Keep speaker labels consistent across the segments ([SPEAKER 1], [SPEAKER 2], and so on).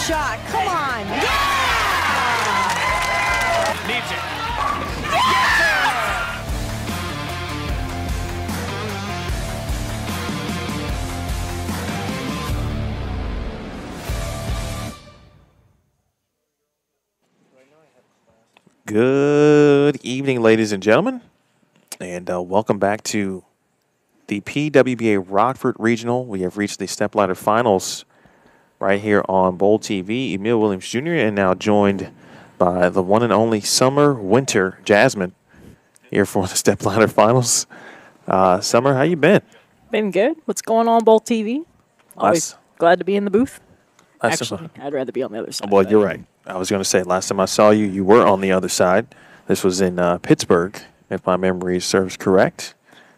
[SPEAKER 1] shot. Come on. Yeah!
[SPEAKER 2] Needs it.
[SPEAKER 3] Good evening, ladies and gentlemen, and welcome back to the PWBA Rockford Regional. We have reached the stepladder finals right here on Bowl TV. Emil Williams Jr. and now joined by the one and only Summer Winter Jasmine here for the stepladder finals. Summer, how you been?
[SPEAKER 4] Been good. What's going on, Bowl TV? Always glad to be in the booth. Actually, I'd rather be on the other side.
[SPEAKER 3] Well, you're right. I was going to say, last time I saw you, you were on the other side. This was in Pittsburgh, if my memory serves correct.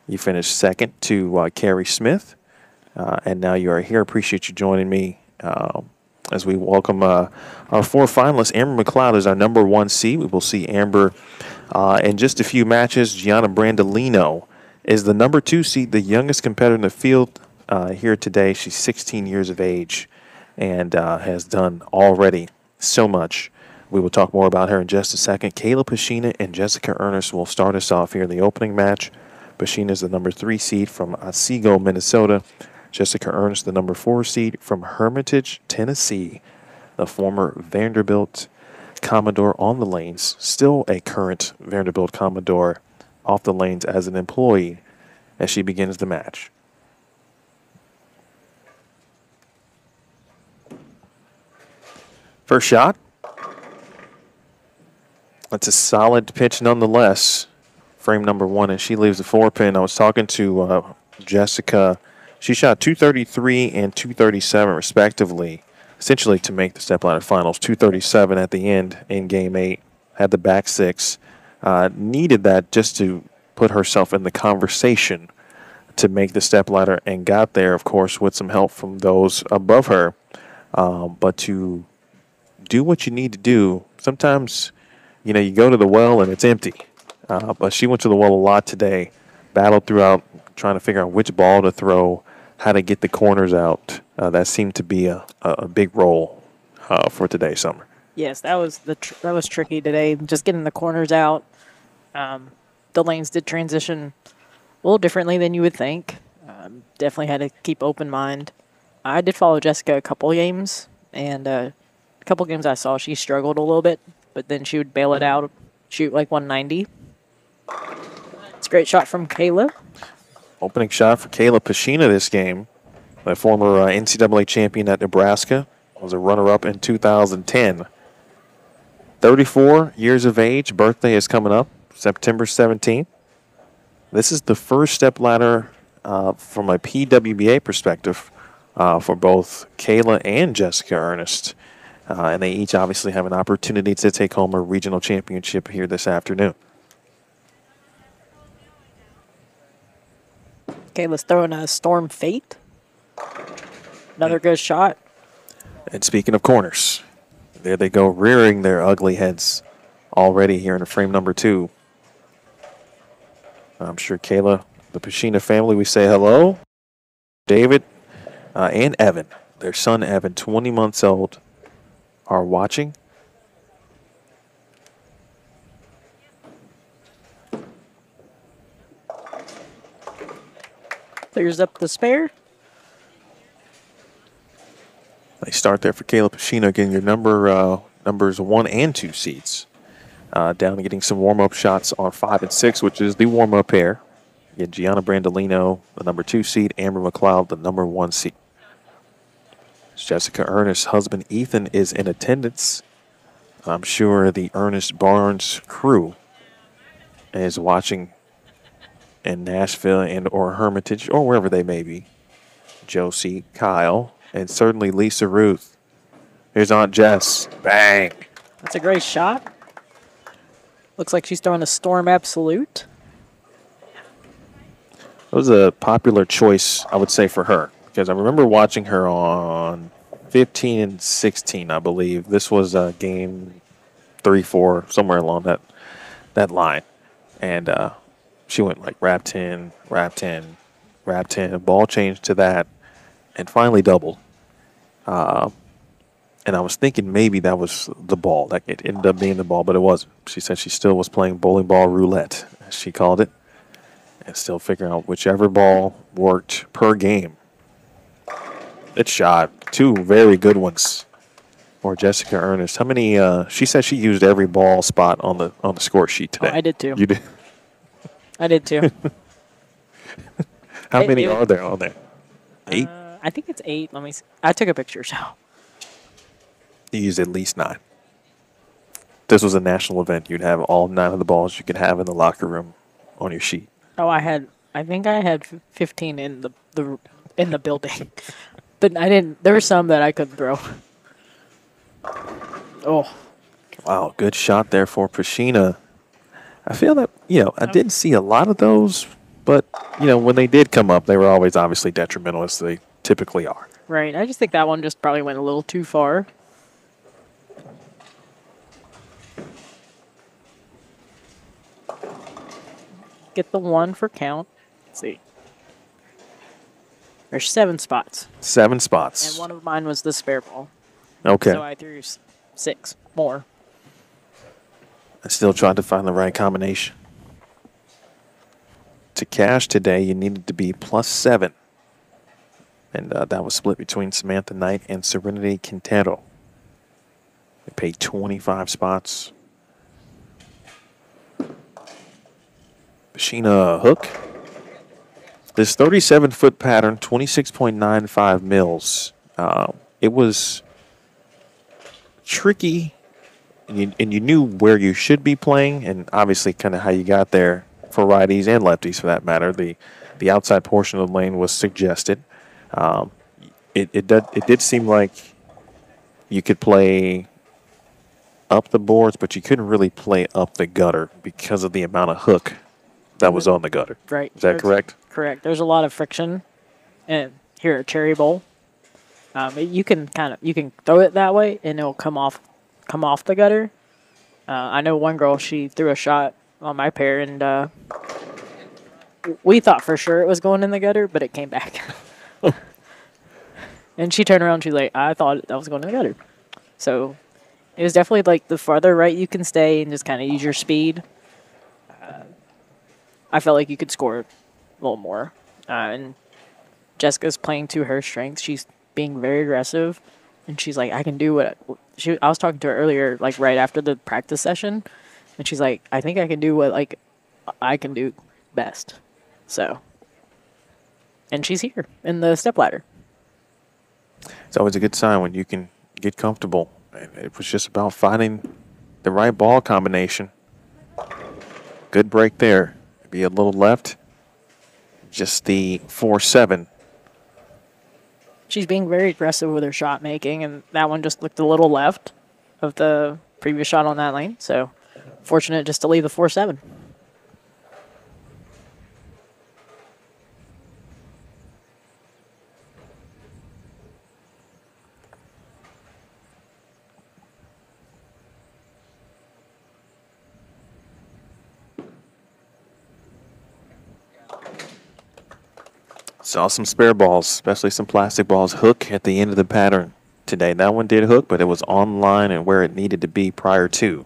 [SPEAKER 3] You finished second to Carrie Smith, and now you are here. Appreciate you joining me as we welcome our four finalists. Amber McLeod is our number 1 seed. We will see Amber in just a few matches. Gianna Brandolino is the number 2 seed, the youngest competitor in the field here today. She's 16 years of age and has done already so much. We will talk more about her in just a second. Kayla Pashina and Jessica Ernest will start us off here in the opening match. Pashina is the number 3 seed from Otsego, Minnesota. Jessica Ernest, the number 4 seed from Hermitage, Tennessee. The former Vanderbilt Commodore on the lanes, still a current Vanderbilt Commodore off the lanes as an employee as she begins the match. First shot. That's a solid pitch nonetheless. Frame number 1, and she leaves the 4-pin. I was talking to Jessica. She shot 233 and 237 respectively, essentially to make the stepladder finals. 237 at the end in Game 8. Had the back 6. Needed that just to put herself in the conversation to make the stepladder, and got there, of course, with some help from those above her. But to do what you need to do, sometimes, you know, you go to the well and it's empty. But she went to the well a lot today, battled throughout, trying to figure out which ball to throw, how to get the corners out. That seemed to be a big role for today, Summer.
[SPEAKER 4] Yes, that was tricky today, just getting the corners out. The lanes did transition a little differently than you would think. Definitely had to keep open mind. I did follow Jessica a couple games, and a couple games I saw she struggled a little bit, but then she would bail it out, shoot like 190. It's a great shot from Kayla.
[SPEAKER 3] Opening shot for Kayla Pashina this game. The former NCAA champion at Nebraska. Was a runner-up in 2010. 34 years of age. Birthday is coming up September 17th. This is the first stepladder from a PWBA perspective for both Kayla and Jessica Ernest. And they each obviously have an opportunity to take home a regional championship here this afternoon.
[SPEAKER 4] Kayla's throwing a Storm Fate. Another good shot.
[SPEAKER 3] And speaking of corners, there they go, rearing their ugly heads already here in frame number 2. I'm sure Kayla, the Pashina family, we say hello. David and Evan, their son Evan, 20 months old, are watching.
[SPEAKER 4] Clears up the spare.
[SPEAKER 3] They start there for Kayla Pashina, getting your numbers 1 and 2 seeds. Down and getting some warm-up shots on 5 and 6, which is the warm-up pair. You get Gianna Brandolino, the number 2 seed, Amber McLeod, the number 1 seed. Jessica Ernest's husband, Ethan, is in attendance. I'm sure the Ernest Barnes crew is watching in Nashville and or Hermitage or wherever they may be. Josie, Kyle, and certainly Lisa Ruth. Here's Aunt Jess. Bang.
[SPEAKER 4] That's a great shot. Looks like she's throwing a Storm Absolute.
[SPEAKER 3] That was a popular choice, I would say, for her. Because I remember watching her on 15 and 16, I believe. This was game 3, 4, somewhere along that line. And she went like wrap 10, wrap 10, wrap 10. Ball changed to that and finally doubled. And I was thinking maybe that was the ball. Like it ended up being the ball, but it wasn't. She said she still was playing bowling ball roulette, as she called it, and still figuring out whichever ball worked per game. It shot 2 very good ones for Jessica Ernest. How many? She said she used every ball spot on the score sheet today.
[SPEAKER 4] Oh, I did too.
[SPEAKER 3] You did.
[SPEAKER 4] I did too.
[SPEAKER 3] How many are there on there? 8.
[SPEAKER 4] I think it's 8. Let me see. I took a picture, so.
[SPEAKER 3] You used at least 9. This was a national event. You'd have all 9 of the balls you could have in the locker room on your sheet.
[SPEAKER 4] Oh, I think I had 15 in the building, but I didn't. There were some that I couldn't throw. Oh,
[SPEAKER 3] Wow, good shot there for Prashina. I feel that, I didn't see a lot of those, but, when they did come up, they were always obviously detrimental, as they typically are.
[SPEAKER 4] right. I just think that one just probably went a little too far. Get the 1 for count. Let's see. There's 7 spots.
[SPEAKER 3] 7 spots.
[SPEAKER 4] And one of mine was the spare ball.
[SPEAKER 3] Okay.
[SPEAKER 4] So I threw 6 more.
[SPEAKER 3] I still tried to find the right combination. To cash today, you needed to be +7. And that was split between Samantha Knight and Serenity Quintero. They paid 25 spots. Sheena hook. This 37-foot pattern, 26.95 mils. It was tricky, and you knew where you should be playing, and obviously kind of how you got there for righties and lefties, for that matter. The outside portion of the lane was suggested. It did seem like you could play up the boards, but you couldn't really play up the gutter because of the amount of hook that was on the gutter.
[SPEAKER 4] Right.
[SPEAKER 3] Is that correct?
[SPEAKER 4] Correct. There's a lot of friction here at Cherry Bowl. You can throw it that way and it'll come off the gutter. I know one girl, she threw a shot on my pair and we thought for sure it was going in the gutter, but it came back. And she turned around and she's like, I thought that was going in the gutter. So it was definitely like the farther right you can stay and just kind of use your speed. I felt like you could score a little more. And Jessica's playing to her strengths. She's being very aggressive. And she's like, I can do what... I was talking to her earlier, like right after the practice session. And she's like, I think I can do what I can do best. So... And she's here in the stepladder.
[SPEAKER 3] It's always a good sign when you can get comfortable. And it was just about finding the right ball combination. Good break there. Be a little left. Just the 4-7.
[SPEAKER 4] She's being very aggressive with her shot making, and that one just looked a little left of the previous shot on that lane. So fortunate just to leave the 4-7.
[SPEAKER 3] Saw some spare balls, especially some plastic balls, hook at the end of the pattern today. That one did hook, but it was on line and where it needed to be prior to.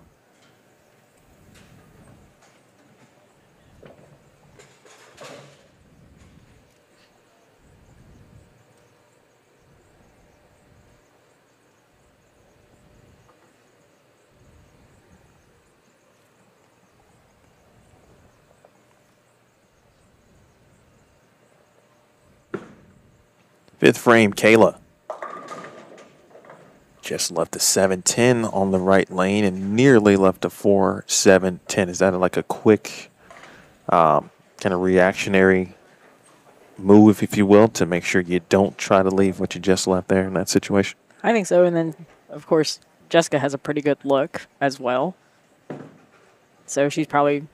[SPEAKER 3] Fifth frame, Kayla. Just left a 7-10 on the right lane and nearly left a 4-7-10. Is that like a quick kind of reactionary move, if you will, to make sure you don't try to leave what you just left there in that situation?
[SPEAKER 4] I think so. And then, of course, Jessica has a pretty good look as well. So she's probably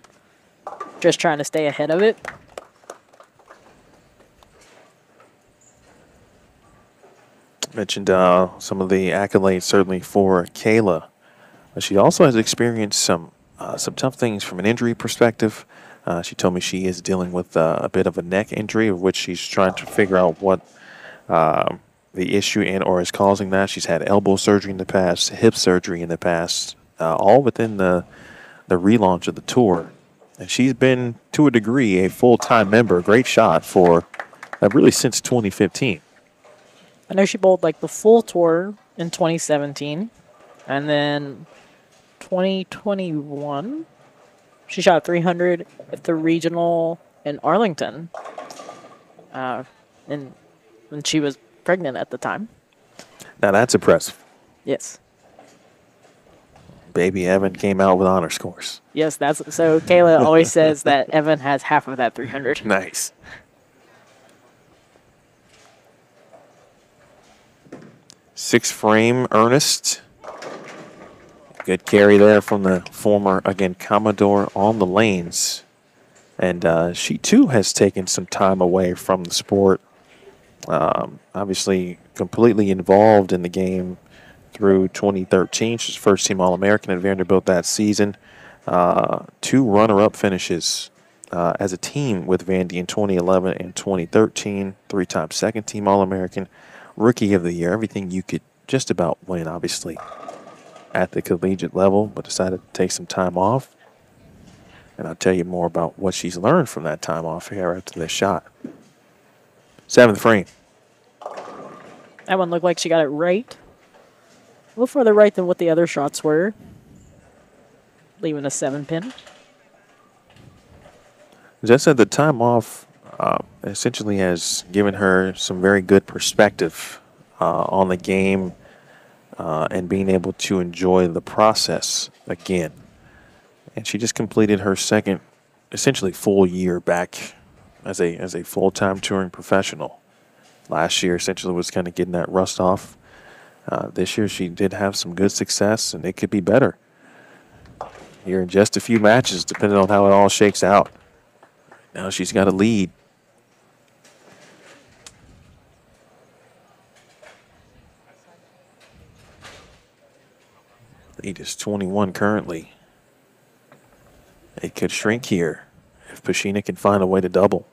[SPEAKER 4] just trying to stay ahead of it.
[SPEAKER 3] Mentioned some of the accolades certainly for Kayla. But she also has experienced some tough things from an injury perspective. She told me she is dealing with a bit of a neck injury, of which she's trying to figure out what the issue and or is causing that. She's had elbow surgery in the past, hip surgery in the past, all within the relaunch of the tour. And she's been, to a degree, a full-time member. Great shot for really since 2015.
[SPEAKER 4] I know she bowled like the full tour in 2017, and then 2021 she shot 300 at the regional in Arlington, and when she was pregnant at the time.
[SPEAKER 3] Now that's impressive.
[SPEAKER 4] Yes.
[SPEAKER 3] Baby Evan came out with honor scores.
[SPEAKER 4] Yes, that's so. Kayla always says that Evan has half of that 300.
[SPEAKER 3] Nice. Six frame Ernest. Good carry there from the former, again, Commodore on the lanes. And she, too, has taken some time away from the sport. Obviously, completely involved in the game through 2013. She's first-team All-American at Vanderbilt that season. 2 runner-up finishes as a team with Vandy in 2011 and 2013. 3-time second-team All-American. Rookie of the Year. Everything you could just about win, obviously, at the collegiate level, but decided to take some time off. And I'll tell you more about what she's learned from that time off here after this shot. 7th frame.
[SPEAKER 4] That one looked like she got it right. A little further right than what the other shots were. Leaving a 7-pin.
[SPEAKER 3] Just said the time off essentially has given her some very good perspective on the game and being able to enjoy the process again. And she just completed her second, essentially, full year back as a full-time touring professional. Last year, essentially, was kind of getting that rust off. This year, she did have some good success, and it could be better here in just a few matches, depending on how it all shakes out. Now she's got a lead. Lead is 21 currently. It could shrink here if Pashina can find a way to double.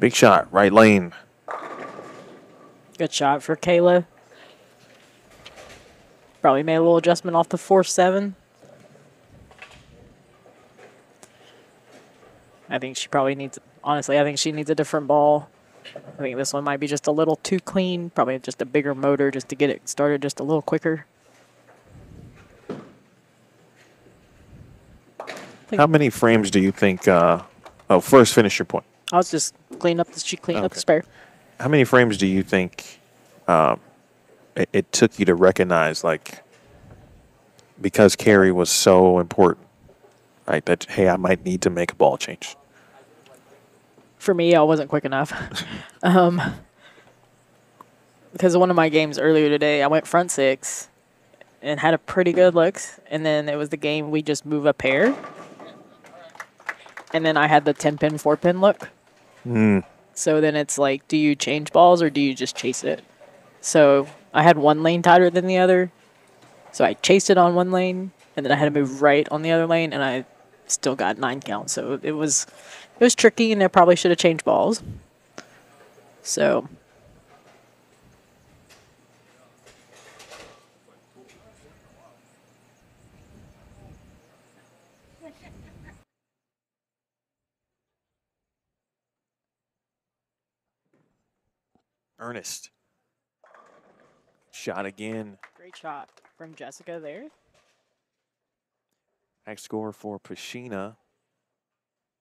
[SPEAKER 3] Big shot, right lane.
[SPEAKER 4] Good shot for Kayla. Probably made a little adjustment off the 4-7. I think she probably needs, honestly, I think she needs a different ball. I think this one might be just a little too clean. Probably just a bigger motor just to get it started just a little quicker.
[SPEAKER 3] How many frames do you think, first finish your point.
[SPEAKER 4] I was just cleaning up up the spare.
[SPEAKER 3] How many frames do you think it took you to recognize, like, because carry was so important, right, that, hey, I might need to make a ball change?
[SPEAKER 4] For me, I wasn't quick enough. Because one of my games earlier today, I went front 6 and had a pretty good looks. And then it was the game we just move a pair. And then I had the 10-pin, 4-pin look. So then it's like, do you change balls or do you just chase it? So I had one lane tighter than the other. So I chased it on one lane, and then I had to move right on the other lane, and I still got 9 counts. So it was tricky, and I probably should have changed balls. So
[SPEAKER 3] Ernest. Shot again.
[SPEAKER 4] great shot from Jessica there.
[SPEAKER 3] Next score for Pashina.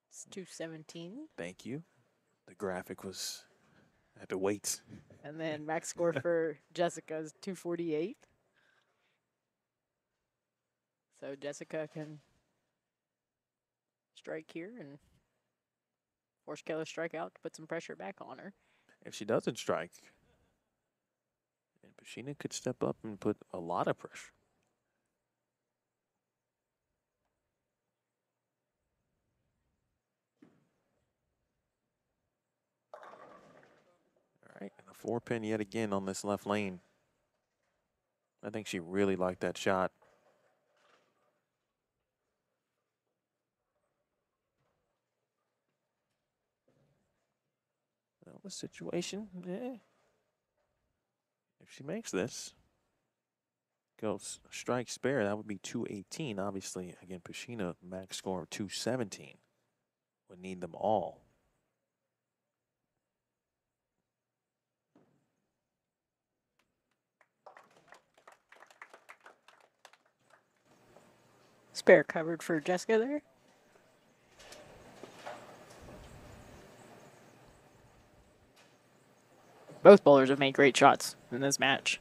[SPEAKER 4] It's 217.
[SPEAKER 3] Thank you. The graphic was, I had to wait.
[SPEAKER 4] And then max score for Jessica is 248. So Jessica can strike here and force Kayla strike out to put some pressure back on her.
[SPEAKER 3] If she doesn't strike, and Pashina could step up and put a lot of pressure. All right, and the 4-pin yet again on this left lane. I think she really liked that shot. Well, the situation, if she makes this, goes strike spare, that would be 218. Obviously, again, Pashina, max score of 217. Would need them all.
[SPEAKER 4] Spare covered for Jessica there. Both bowlers have made great shots in this match.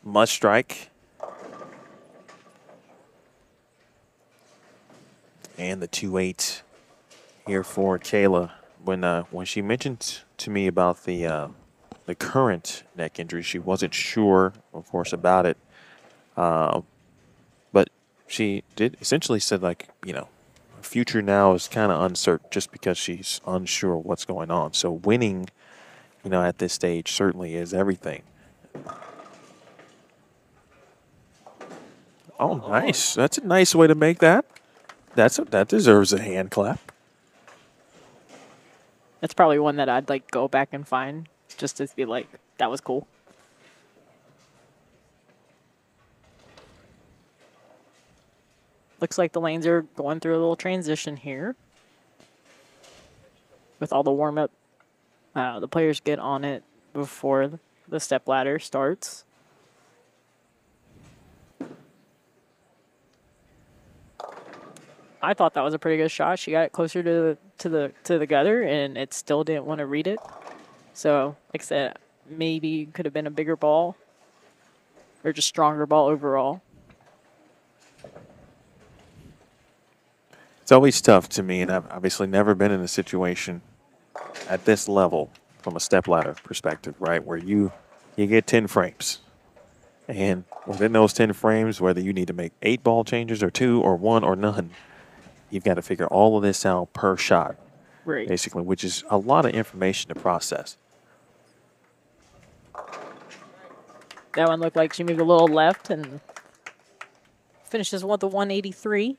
[SPEAKER 3] Must strike. And the 2-8 here for Kayla. When she mentioned to me about the current neck injury, she wasn't sure, of course, about it. But she did essentially said, like, future now is kind of uncertain just because she's unsure what's going on. So winning, at this stage certainly is everything. Oh, nice. That's a nice way to make that. That deserves a hand clap.
[SPEAKER 4] That's probably one that I'd like go back and find just to be like, that was cool. Looks like the lanes are going through a little transition here. With all the warm-up, the players get on it before the step ladder starts. I thought that was a pretty good shot. She got it closer to the gutter, and it still didn't want to read it. So, like I said, maybe could have been a bigger ball or just stronger ball overall.
[SPEAKER 3] It's always tough to me, and I've obviously never been in a situation at this level from a stepladder perspective, right, where you get 10 frames. And within those 10 frames, whether you need to make 8 ball changes or 2 or 1 or none, you've got to figure all of this out per shot,
[SPEAKER 4] right,
[SPEAKER 3] basically, which is a lot of information to process.
[SPEAKER 4] That one looked like she moved a little left and finishes with the 183.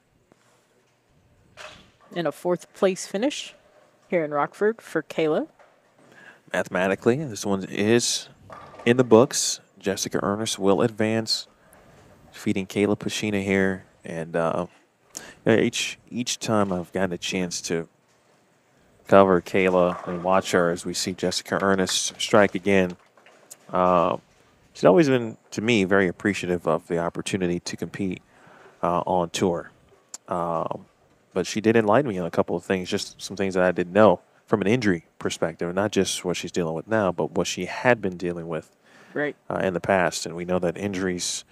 [SPEAKER 4] And a 4th place finish here in Rockford for Kayla.
[SPEAKER 3] Mathematically, this one is in the books. Jessica Ernest will advance, defeating Kayla Pashina here. And each time I've gotten a chance to cover Kayla and watch her as we see Jessica Ernest strike again, she's always been, to me, very appreciative of the opportunity to compete on tour. But she did enlighten me on a couple of things, just some things that I didn't know from an injury perspective, not just what she's dealing with now, but what she had been dealing with in the past. And we know that injuries,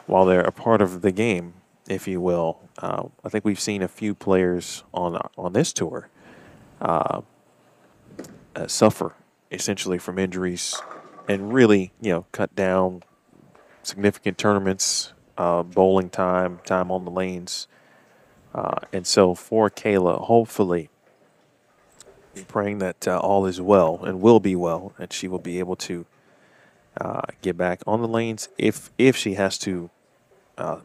[SPEAKER 3] while they're a part of the game, if you will, I think we've seen a few players on this tour suffer essentially from injuries and really, cut down significant tournaments, bowling time on the lanes. And so for Kayla, hopefully, praying that all is well and will be well, and she will be able to get back on the lanes if she has to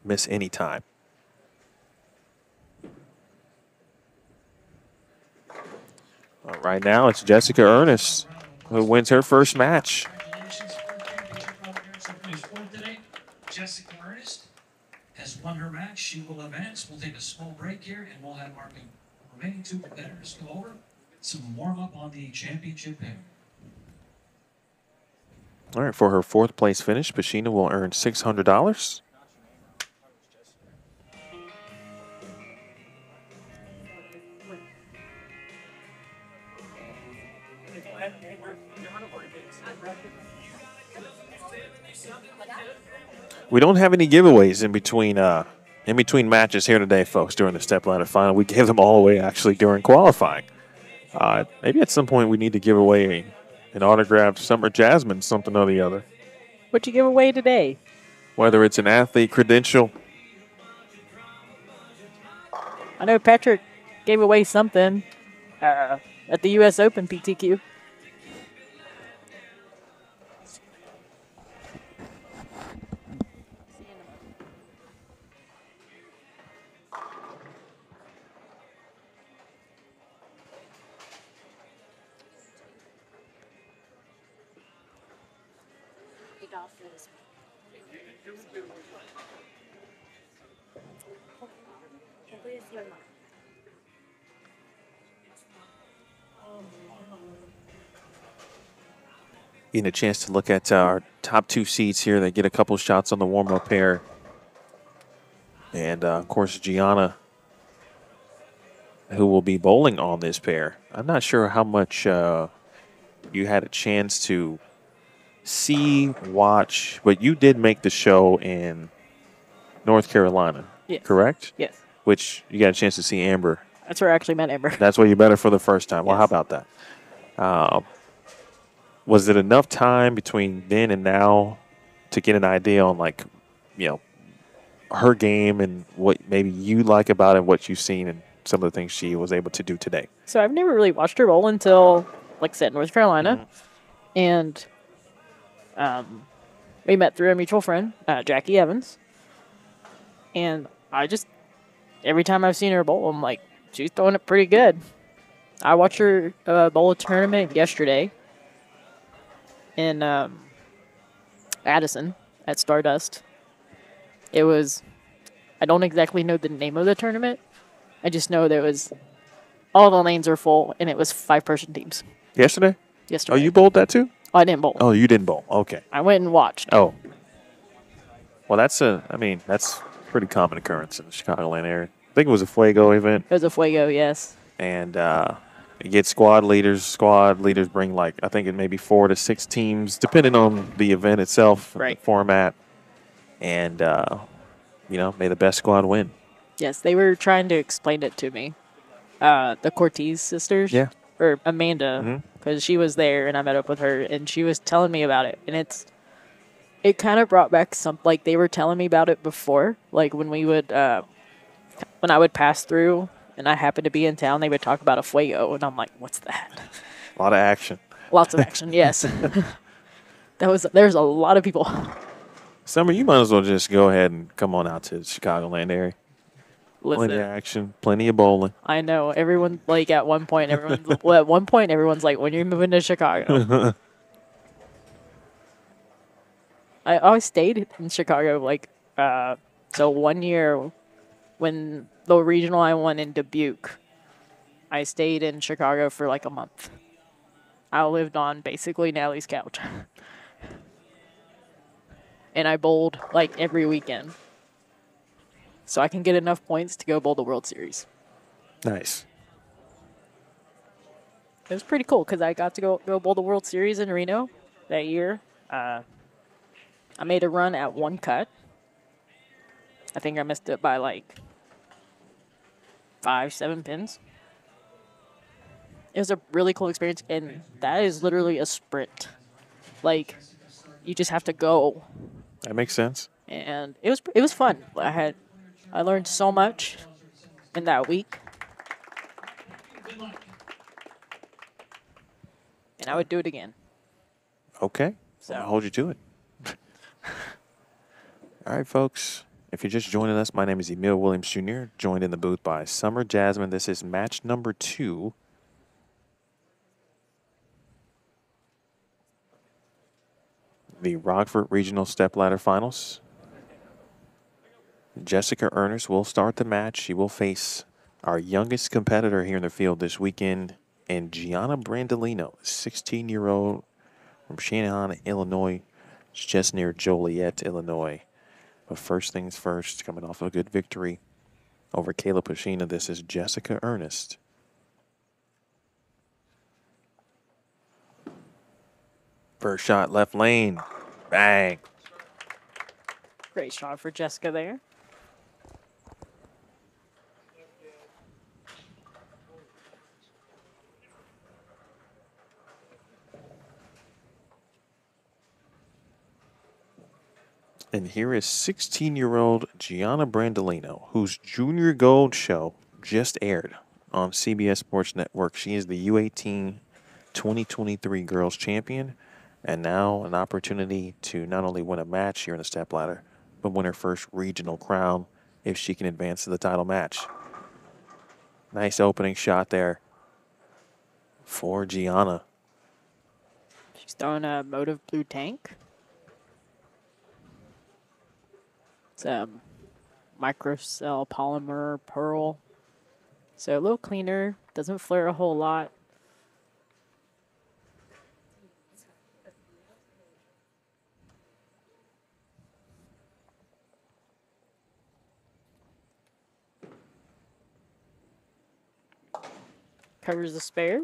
[SPEAKER 3] miss any time. Right now, it's Jessica Ernest who wins her first match.
[SPEAKER 2] Jessica Ernest has won her match. She will advance. We'll take a small break here, and we'll have our remaining 2 competitors go over some warm-up on the championship pair.
[SPEAKER 3] All right, for her 4th place finish, Pashina will earn $600. We don't have any giveaways in between matches here today, folks, during the stepladder final. We gave them all away actually during qualifying. Maybe at some point we need to give away an autographed Summer Jasmine, something or the other.
[SPEAKER 4] What'd you give away today?
[SPEAKER 3] Whether it's an athlete credential.
[SPEAKER 4] I know Patrick gave away something at the U.S. Open PTQ.
[SPEAKER 3] Getting a chance to look at our top 2 seeds here. They get a couple shots on the warm-up pair. And, of course, Gianna, who will be bowling on this pair. I'm not sure how much you had a chance to see, watch, but you did make the show in North Carolina,
[SPEAKER 4] Yes.
[SPEAKER 3] correct?
[SPEAKER 4] Yes.
[SPEAKER 3] Which you got a chance to see Amber.
[SPEAKER 4] That's where I actually met Amber.
[SPEAKER 3] That's where you met her for the first time. Well,
[SPEAKER 4] Yes.
[SPEAKER 3] how about that? Was it enough time between then and now to get an idea on, like, you know, her game and what maybe you like about it, what you've seen, and some of the things she was able to do today?
[SPEAKER 4] So I've never really watched her bowl until, like I said, North Carolina. And we met through a mutual friend, Jackie Evans. And I just, every time I've seen her bowl, I'm like, she's throwing it pretty good. I watched her bowl a tournament yesterday in Addison at Stardust. It was, I don't exactly know the name of the tournament. I just know there was, all the lanes are full, and it was 5-person teams
[SPEAKER 3] Yesterday?
[SPEAKER 4] yesterday.
[SPEAKER 3] Oh, you bowled that too?
[SPEAKER 4] Oh, I didn't bowl.
[SPEAKER 3] Oh, you didn't bowl. Okay.
[SPEAKER 4] I went and watched.
[SPEAKER 3] Oh. Well, that's that's a pretty common occurrence in the Chicagoland area. I think it was a Fuego event.
[SPEAKER 4] It was a Fuego, yes.
[SPEAKER 3] And you get squad leaders. Squad leaders bring, like, I think it may be 4 to 6 teams, depending on the event itself,
[SPEAKER 4] Right.
[SPEAKER 3] the format. And, you know, may the best squad win.
[SPEAKER 4] Yes, they were trying to explain it to me. The Cortez sisters.
[SPEAKER 3] Yeah.
[SPEAKER 4] Or Amanda, because she was there and I met up with her and she was telling me about it. And it kind of brought back some, like they were telling me about it before. Like when we would, when I would pass through and I happened to be in town, they would talk about a Fuego. And I'm like, what's that?
[SPEAKER 3] A lot of action.
[SPEAKER 4] Lots of action, yes. There's a lot of people.
[SPEAKER 3] Summer, you might as well just go ahead and come on out to the Chicagoland area.
[SPEAKER 4] Listen,
[SPEAKER 3] Plenty of action, plenty of bowling.
[SPEAKER 4] I know everyone. Like at one point, everyone's like, "When you're moving to Chicago." I always stayed in Chicago. Like, so one year when the regional I won in Dubuque, I stayed in Chicago for like a month. I lived on basically Natalie's couch, and I bowled like every weekend. So I can get enough points to go bowl the World Series.
[SPEAKER 3] Nice.
[SPEAKER 4] It was pretty cool because I got to go bowl the World Series in Reno that year. I made a run at 1 cut. I think I missed it by like 5-7 pins. It was a really cool experience, and that is literally a sprint. Like, you just have to go.
[SPEAKER 3] That makes sense.
[SPEAKER 4] And it was fun. I learned so much in that week. And I would do it again.
[SPEAKER 3] Okay.
[SPEAKER 4] So
[SPEAKER 3] I'll hold you to it. All right, folks. If you're just joining us, my name is Emil Williams Jr., joined in the booth by Summer Jasmine. This is match number 2. The Rockford Regional Stepladder Finals. Jessica Ernest will start the match. She will face our youngest competitor here in the field this weekend, and Gianna Brandolino, 16-year-old from Channahon, Illinois. It's just near Joliet, Illinois. But first things first, coming off a good victory over Kayla Pashina, this is Jessica Ernest. First shot, left lane. Bang.
[SPEAKER 4] great shot for Jessica there.
[SPEAKER 3] And here is 16-year-old Gianna Brandolino, whose Junior Gold show just aired on CBS Sports Network. She is the U18 2023 Girls Champion, and now an opportunity to not only win a match here in the stepladder, but win her first regional crown if she can advance to the title match. Nice opening shot there for Gianna.
[SPEAKER 4] She's throwing a Motive Blue tank. It's a microcell polymer pearl. So a little cleaner, doesn't flare a whole lot. Covers the spare.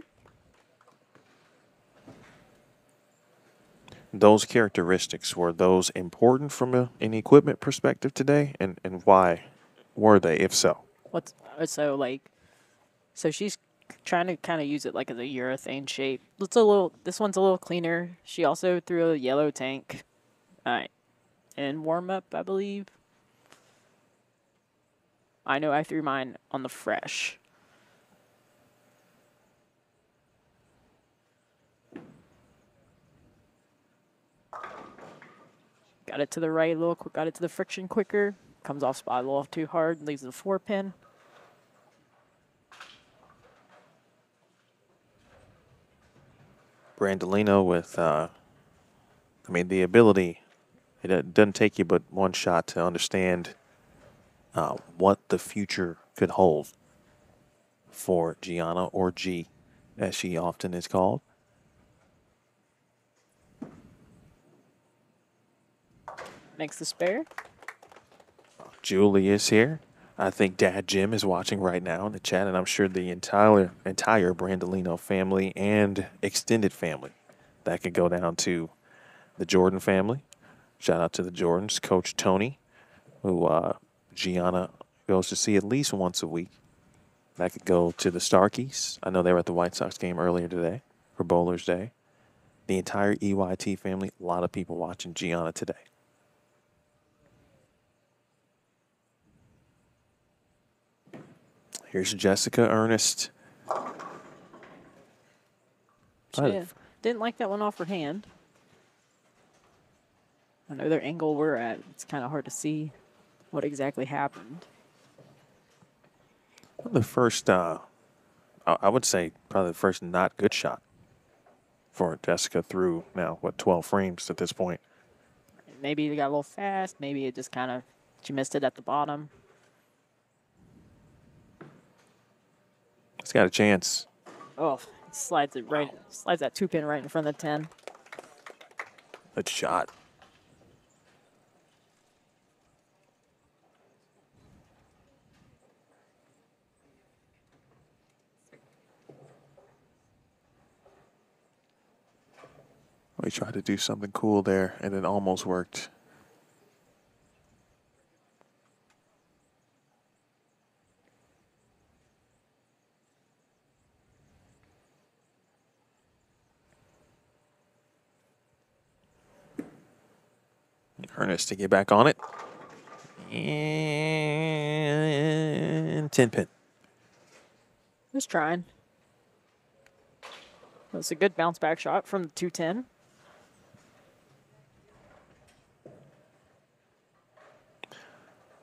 [SPEAKER 3] Those characteristics, were those important from an equipment perspective today? And why were they, if so?
[SPEAKER 4] So she's trying to kind of use it like as a urethane shape. This one's a little cleaner. She also threw a yellow tank in warm up, I believe. I know I threw mine on the fresh. Got it to the right a little quick, got it to the friction quicker. Comes off spot a little too hard, leaves the 4-pin.
[SPEAKER 3] Brandolino with, the ability, it doesn't take you but one shot to understand what the future could hold for Gianna, or G, as she often is called.
[SPEAKER 4] Makes the spare.
[SPEAKER 3] Julie is here. I think Dad Jim is watching right now in the chat, and I'm sure the entire Brandolino family and extended family. That could go down to the Jordan family. Shout out to the Jordans, Coach Tony, who Gianna goes to see at least once a week. That could go to the Starkeys. I know they were at the White Sox game earlier today for Bowler's Day. The entire EYT family, a lot of people watching Gianna today. Here's Jessica Ernest.
[SPEAKER 4] Didn't like that one off her hand. I know their angle we're at. It's kind of hard to see what exactly happened.
[SPEAKER 3] The first, I would say probably the first not good shot for Jessica through now, 12 frames at this point.
[SPEAKER 4] Maybe it got a little fast. Maybe it just kind of, she missed it at the bottom.
[SPEAKER 3] It's got a chance.
[SPEAKER 4] Oh, slides that 2-pin right in front of the 10.
[SPEAKER 3] Good shot. We tried to do something cool there, and it almost worked. Ernest to get back on it. And 10-pin.
[SPEAKER 4] Just trying. That's a good bounce back shot from the 210.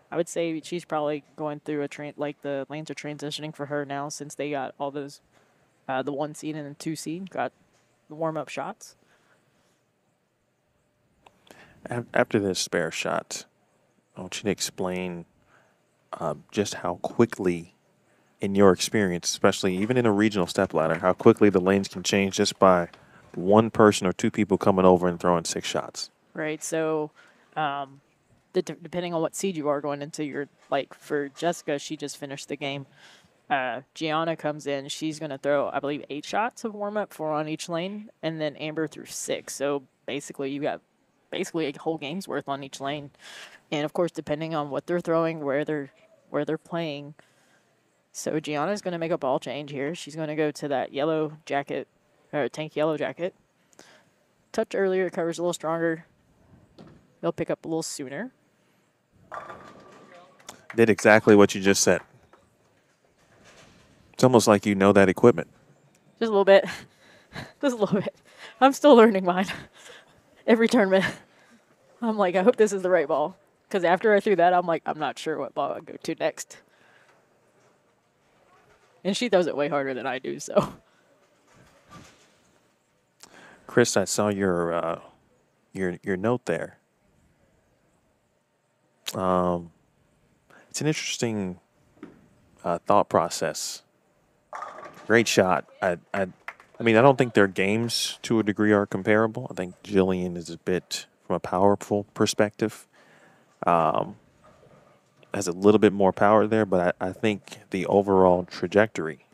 [SPEAKER 4] I would say she's probably going through the lanes are transitioning for her now, since they got all those, the 1 seed and the 2 seed got the warm-up shots.
[SPEAKER 3] After this spare shot, I want you to explain just how quickly, in your experience, especially even in a regional stepladder, how quickly the lanes can change just by one person or 2 people coming over and throwing 6 shots.
[SPEAKER 4] Right. So, depending on what seed you are going into, for Jessica, she just finished the game. Gianna comes in. She's going to throw, I believe, 8 shots of warm-up, 4 on each lane, and then Amber threw 6. So basically, you got a whole game's worth on each lane. And of course, depending on what they're throwing, where they're playing. So Gianna's going to make a ball change here. She's going to go to that yellow jacket, or tank yellow jacket. Touch earlier, it covers a little stronger. They'll pick up a little sooner.
[SPEAKER 3] Did exactly what you just said. It's almost like you know that equipment.
[SPEAKER 4] Just a little bit. Just a little bit. I'm still learning mine. Every tournament. I'm like, I hope this is the right ball. Because after I threw that, I'm like, I'm not sure what ball I'll go to next. And she throws it way harder than I do, so.
[SPEAKER 3] Chris, I saw your note there. It's an interesting thought process. Great shot. I mean, I don't think their games to a degree are comparable. I think Jillian is a bit, from a powerful perspective, has a little bit more power there, but I think the overall trajectory,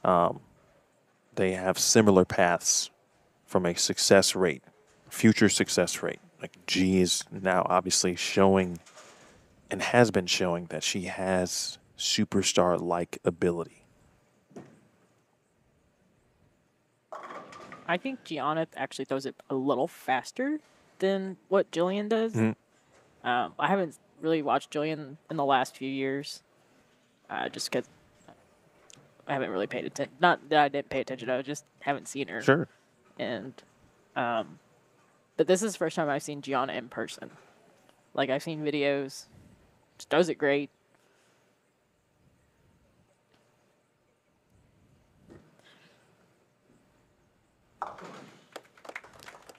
[SPEAKER 3] they have similar paths from a success rate, future success rate. Like G is now obviously showing and has been showing that she has superstar-like ability.
[SPEAKER 4] I think Gianna actually throws it a little faster than what Jillian does. I haven't really watched Jillian in the last few years, just because I haven't really paid attention. Not that I didn't pay attention, I just haven't seen her.
[SPEAKER 3] Sure.
[SPEAKER 4] And, but this is the first time I've seen Gianna in person. Like, I've seen videos. She does it great.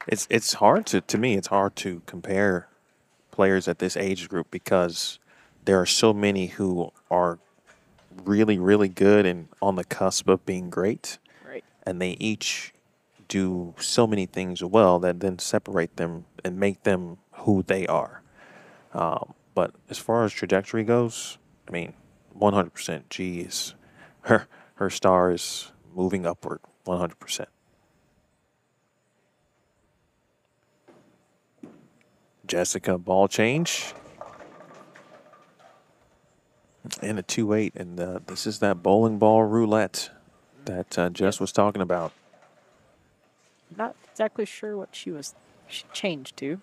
[SPEAKER 3] It's hard to me, it's hard to compare players at this age group because there are so many who are really, really good and on the cusp of being great.
[SPEAKER 4] Right.
[SPEAKER 3] And they each do so many things well that then separate them and make them who they are. But as far as trajectory goes, I mean, 100% G is her star is moving upward 100%. Jessica, ball change. And a 2-8. And this is that bowling ball roulette that Jess was talking about.
[SPEAKER 4] Not exactly sure what she changed to.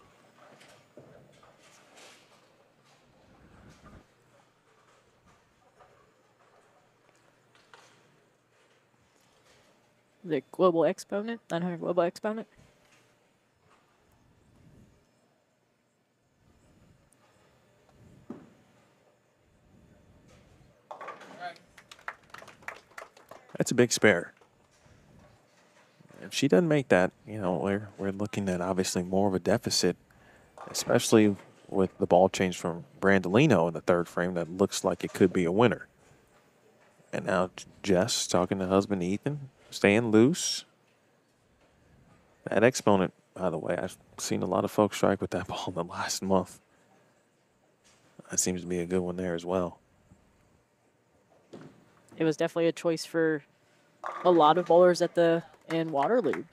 [SPEAKER 4] The global exponent, 900 global exponent.
[SPEAKER 3] That's a big spare. If she doesn't make that, you know, we're looking at obviously more of a deficit, especially with the ball change from Brandolino in the third frame that looks like it could be a winner. And now Jess talking to husband Ethan, staying loose. That exponent, by the way, I've seen a lot of folks strike with that ball in the last month. That seems to be a good one there as well.
[SPEAKER 4] It was definitely a choice for a lot of bowlers in Waterloo.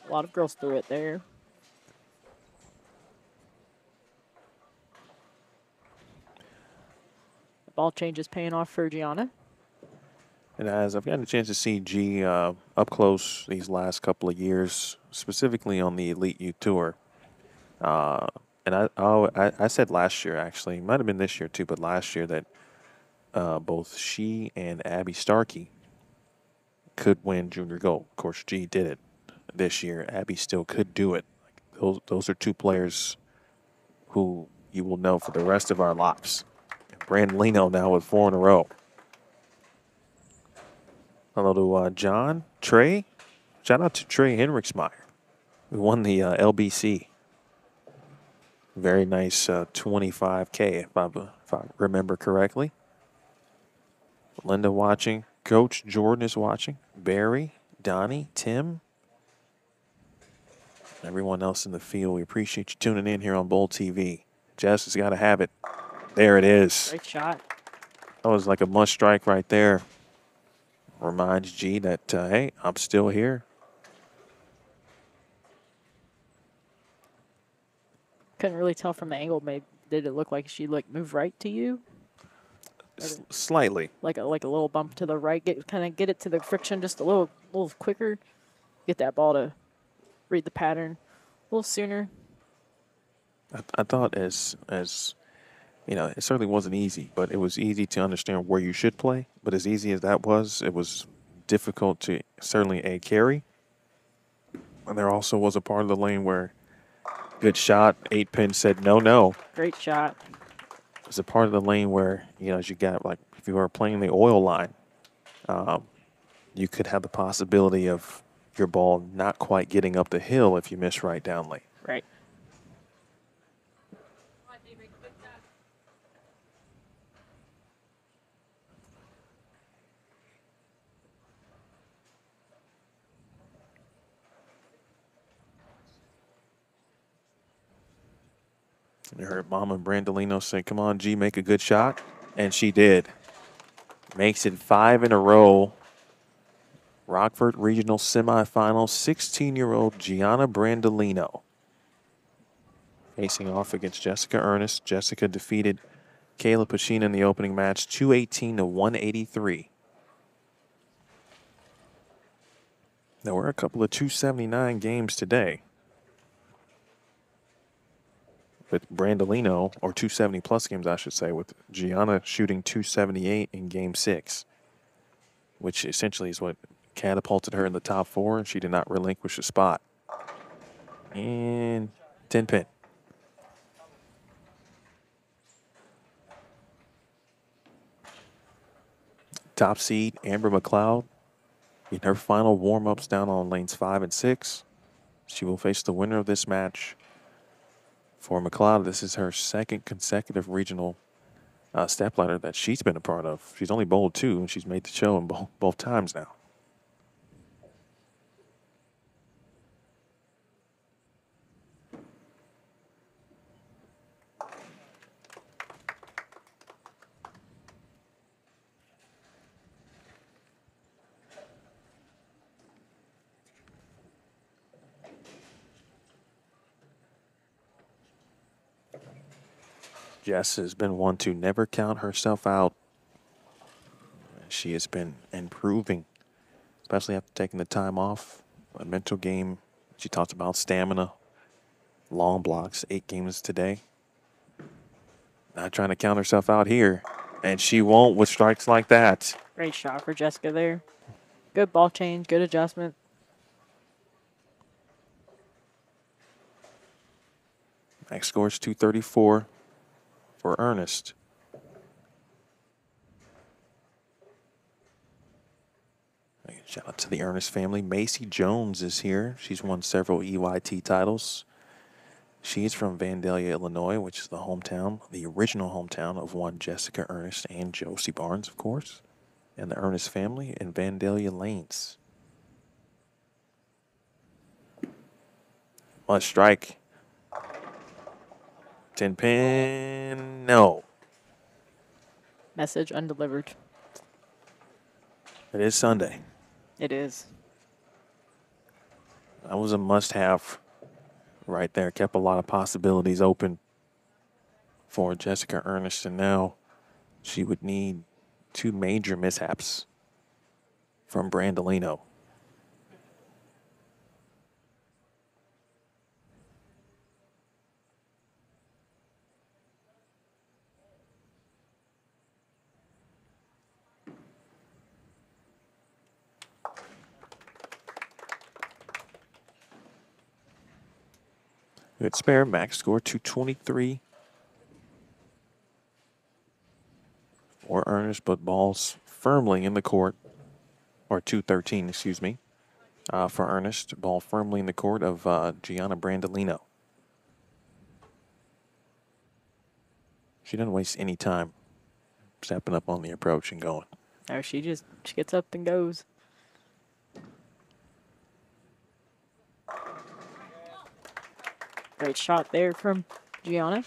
[SPEAKER 4] A lot of girls threw it there. The ball change is paying off for Gianna.
[SPEAKER 3] And as I've gotten a chance to see G up close these last couple of years, specifically on the Elite Youth Tour, and I said last year, actually, it might have been this year too, but last year that both she and Abby Starkey could win junior gold. Of course, G did it this year. Abby still could do it. Those are two players who you will know for the rest of our lives. Brandolino now with 4 in a row. Hello to John, Trey. Shout out to Trey Henriksmeyer, who won the LBC. Very nice 25K, if I remember correctly. Linda watching. Coach Jordan is watching. Barry, Donnie, Tim. Everyone else in the field, we appreciate you tuning in here on Bowl TV. Jess has got to have it. There it is.
[SPEAKER 4] Great shot.
[SPEAKER 3] That was like a must strike right there. Reminds G that, hey, I'm still here.
[SPEAKER 4] Couldn't really tell from the angle. Maybe did it look like she moved right to you?
[SPEAKER 3] Slightly.
[SPEAKER 4] Like a little bump to the right. Get it to the friction just a little quicker. Get that ball to read the pattern a little sooner.
[SPEAKER 3] I thought as you know, it certainly wasn't easy, but it was easy to understand where you should play. But as easy as that was, it was difficult to certainly a carry. And there also was a part of the lane where good shot, 8-pin said no, no.
[SPEAKER 4] Great shot.
[SPEAKER 3] There's a part of the lane where, you know, as you got like if you were playing the oil line, you could have the possibility of your ball not quite getting up the hill if you miss right down lane.
[SPEAKER 4] Right.
[SPEAKER 3] You heard Mama Brandolino say, come on, G, make a good shot. And she did. Makes it 5 in a row. Rockford Regional Semifinal, 16-year-old Gianna Brandolino facing off against Jessica Ernest. Jessica defeated Kayla Pacina in the opening match, 218 to 183. There were a couple of 279 games today, with Brandolino, or 270-plus games, I should say, with Gianna shooting 278 in Game 6, which essentially is what catapulted her in the top 4, and she did not relinquish a spot. And 10-pin. Top seed, Amber McLeod, in her final warm-ups down on lanes 5 and 6. She will face the winner of this match. For McLeod, this is her second consecutive regional step ladder that she's been a part of. She's only bowled 2, and she's made the show in both times now. Jess has been one to never count herself out. She has been improving, especially after taking the time off. A mental game. She talked about stamina, long blocks, 8 games today. Not trying to count herself out here, and she won't with strikes like that.
[SPEAKER 4] Great shot for Jessica there. Good ball change, good adjustment.
[SPEAKER 3] Max score is 234 for Ernest. Shout out to the Ernest family. Macy Jones is here. She's won several EYT titles. She is from Vandalia, Illinois, which is the hometown, the original hometown of one Jessica Ernest and Josie Barnes, of course, and the Ernest family in Vandalia Lanes. Must strike. 10-pin, no.
[SPEAKER 4] Message undelivered.
[SPEAKER 3] It is Sunday.
[SPEAKER 4] It is.
[SPEAKER 3] That was a must-have right there. Kept a lot of possibilities open for Jessica Ernest, and now she would need 2 major mishaps from Brandolino. Good spare, max score 223 for Ernest, but balls firmly in the court, or 213, excuse me, for Ernest. Ball firmly in the court of Gianna Brandolino. She doesn't waste any time stepping up on the approach and going.
[SPEAKER 4] No, she gets up and goes. Great shot there from Gianna.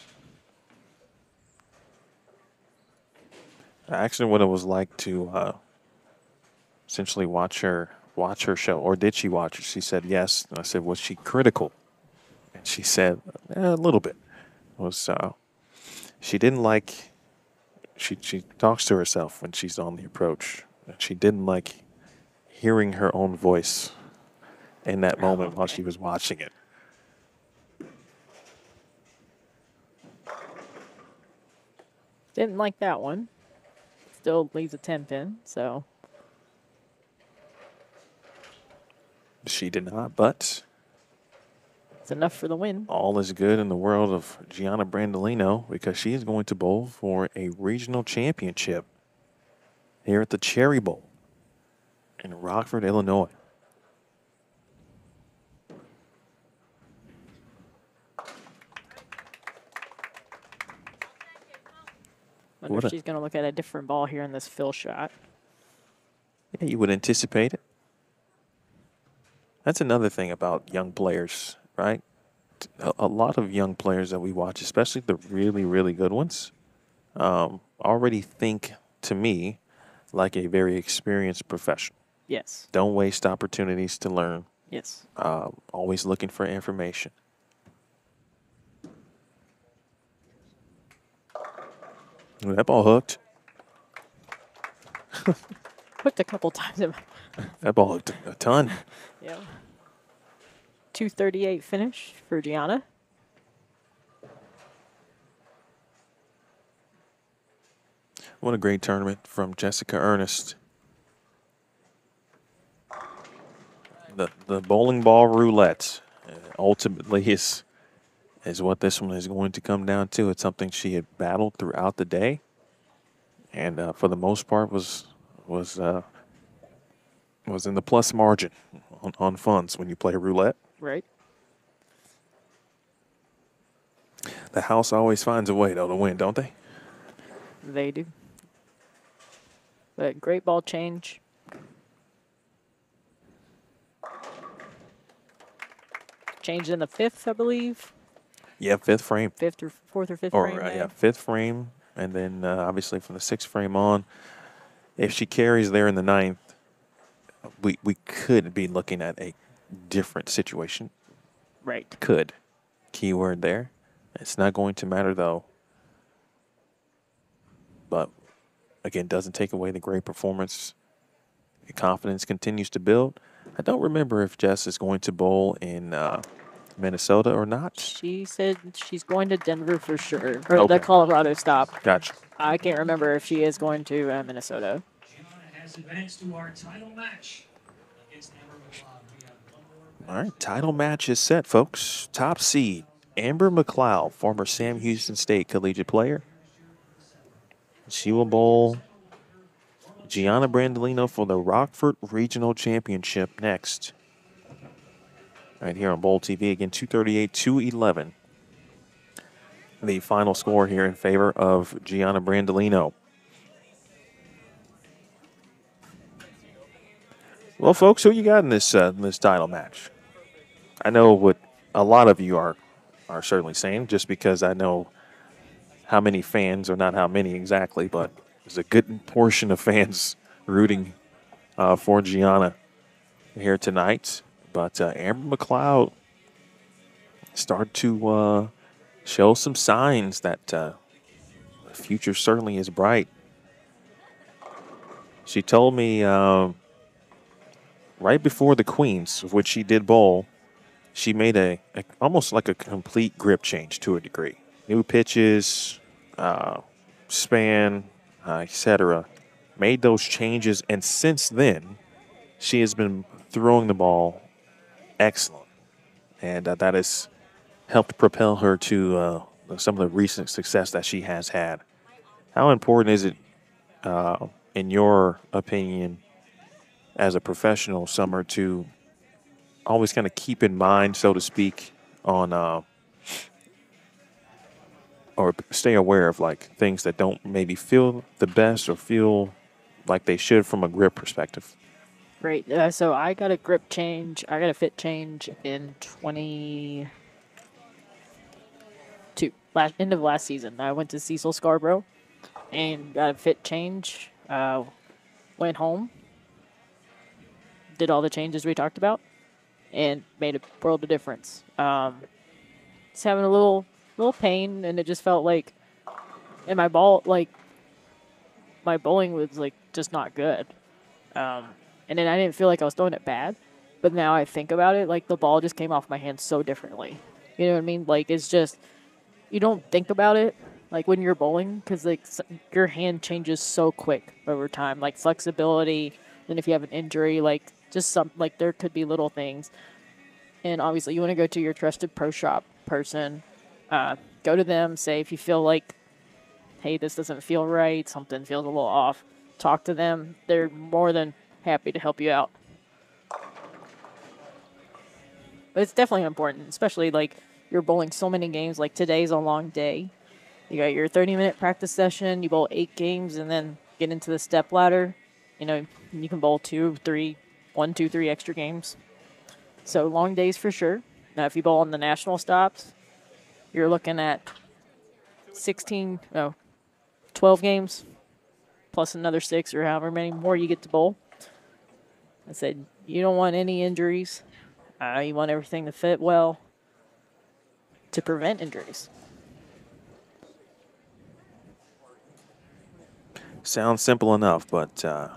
[SPEAKER 3] Actually, what it was like to essentially watch her show, or did she watch it? She said yes. And I said, was she critical? And she said a little bit. She didn't like. She talks to herself when she's on the approach. She didn't like hearing her own voice in that moment while she was watching it.
[SPEAKER 4] Didn't like that one. Still leaves a 10 pin, so.
[SPEAKER 3] She did not, but
[SPEAKER 4] It's enough for the win.
[SPEAKER 3] all is good in the world of Gianna Brandolino because she is going to bowl for a regional championship here at the Cherry Bowl in Rockford, Illinois.
[SPEAKER 4] Wonder if she's going to look at a different ball here in this fill shot.
[SPEAKER 3] Yeah, you would anticipate it. That's another thing about young players, right? A lot of young players that we watch, especially the really, really good ones, already think, to me, like a very experienced professional.
[SPEAKER 4] Yes.
[SPEAKER 3] Don't waste opportunities to learn.
[SPEAKER 4] Yes.
[SPEAKER 3] Always looking for information. Ooh, that ball hooked.
[SPEAKER 4] Hooked a couple times.
[SPEAKER 3] That ball hooked a ton.
[SPEAKER 4] Yeah. 238 finish for Gianna.
[SPEAKER 3] What a great tournament from Jessica Ernest. The bowling ball roulette ultimately is what this one is going to come down to. It's something she had battled throughout the day, and for the most part was in the plus margin on funds when you play roulette.
[SPEAKER 4] Right.
[SPEAKER 3] The house always finds a way, though, to win, don't they?
[SPEAKER 4] They do. But great ball change. Changed in the fifth, I believe.
[SPEAKER 3] Yeah, fifth frame.
[SPEAKER 4] Fourth or fifth
[SPEAKER 3] Or,
[SPEAKER 4] frame.
[SPEAKER 3] yeah, fifth frame. And then, obviously, from the sixth frame on, if she carries there in the ninth, we could be looking at a different situation.
[SPEAKER 4] Right.
[SPEAKER 3] Could. Keyword there. It's not going to matter, though. But, again, doesn't take away the great performance. The confidence continues to build. I don't remember if Jess is going to bowl in Minnesota or not.
[SPEAKER 4] She said she's going to Denver for sure. Or
[SPEAKER 3] Okay.
[SPEAKER 4] the Colorado stop.
[SPEAKER 3] Gotcha.
[SPEAKER 4] I can't remember if she is going to Minnesota.
[SPEAKER 2] Gianna has advanced to our title match against Amber McLeod. We have one more.
[SPEAKER 3] All right, title match is set, folks. Top seed, Amber McLeod, former Sam Houston State collegiate player. She will bowl Gianna Brandolino for the Rockford Regional Championship next. Right here on Bowl TV, again, 238-211. The final score here in favor of Gianna Brandolino. Well, folks, who you got in this title match? I know what a lot of you are certainly saying, just because I know how many fans, or not how many exactly, but there's a good portion of fans rooting for Gianna here tonight. But Amber McLeod started to show some signs that the future certainly is bright. She told me right before the Queens, of which she did bowl, she made a almost like a complete grip change to a degree. New pitches, span, etc. Made those changes, and since then, she has been throwing the ball excellent, and that has helped propel her to some of the recent success that she has had. How important is it, in your opinion, as a professional, Summer, to always kind of keep in mind, so to speak, on or stay aware of like things that don't maybe feel the best or feel like they should from a grip perspective?
[SPEAKER 4] Great. So I got a grip change. I got a fit change in 22. End of last season. I went to Cecil Scarborough and got a fit change. Went home. Did all the changes we talked about, and made a world of difference. Just having a little pain, and it just felt like, and my bowling was like just not good. And then I didn't feel like I was throwing it bad, but now I think about it, like the ball just came off my hand so differently. You know what I mean? Like it's just, you don't think about it, like when you're bowling, because like your hand changes so quick over time, like flexibility. Then if you have an injury, like just some like there could be little things. And obviously, you want to go to your trusted pro shop person. Go to them. Say if you feel like, hey, this doesn't feel right, something feels a little off. Talk to them. They're more than happy to help you out. But it's definitely important, especially like you're bowling so many games. Like today's a long day. You got your 30-minute practice session. You bowl 8 games and then get into the step ladder. You know, you can bowl 1, 2, 3 extra games. So long days for sure. Now, if you bowl on the national stops, you're looking at 12 games plus another 6 or however many more you get to bowl. I said you don't want any injuries. You want everything to fit well to prevent injuries.
[SPEAKER 3] Sounds simple enough, but I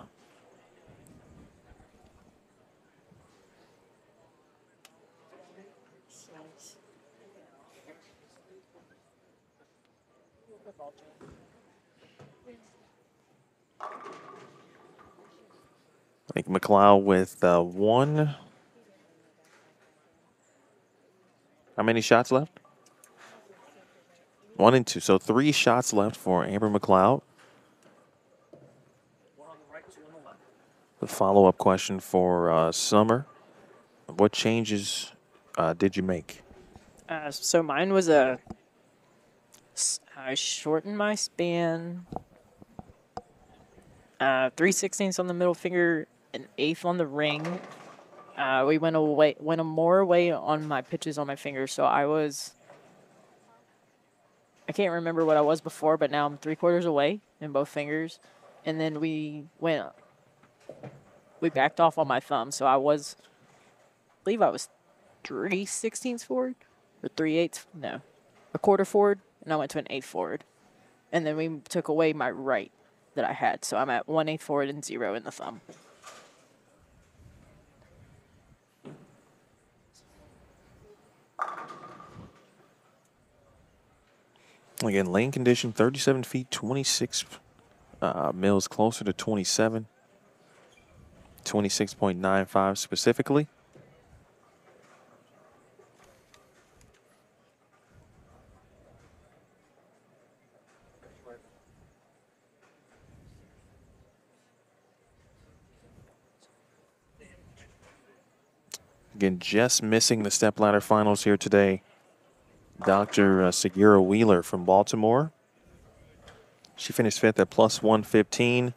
[SPEAKER 3] think McLeod with 1. How many shots left? 1 and 2. So 3 shots left for Amber McLeod. The follow-up question for Summer. What changes did you make?
[SPEAKER 4] So mine was I shortened my span. 3/16 on the middle finger, an 1/8 on the ring. We went more away on my pitches on my fingers, so I can't remember what I was before, but now I'm 3/4 away in both fingers. And then we backed off on my thumb, so I believe I was 3/16 forward, or 3/8, no, a quarter forward, and I went to an 1/8 forward. And then we took away my right that I had, so I'm at 1/8 forward and 0 in the thumb.
[SPEAKER 3] Again, lane condition, 37 feet, 26 mils closer to 27. 26.95 specifically. Again, just missing the stepladder finals here today. Dr. Segura Wheeler from Baltimore. She finished 5th at plus 115.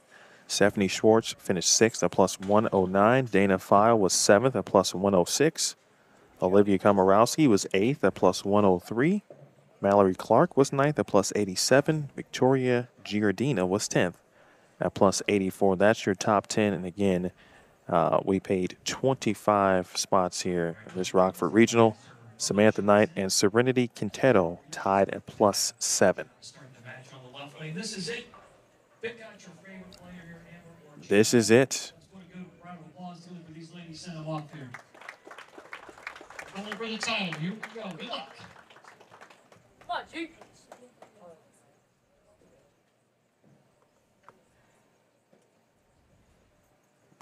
[SPEAKER 3] Stephanie Schwartz finished 6th at plus 109. Dana File was 7th at plus 106. Olivia Komorowski was 8th at plus 103. Mallory Clark was 9th at plus 87. Victoria Giardina was 10th at plus 84. That's your top 10. And again, we paid 25 spots here in this Rockford Regional. Samantha Knight and Serenity Quintero tied at plus 7.
[SPEAKER 2] This is it. Pick out your favorite player here, Amber.
[SPEAKER 3] This is it.
[SPEAKER 2] Let's put a good round of applause to them for these ladies sent them off here. Going for the title. Here we go. Good luck. Come on, Chief.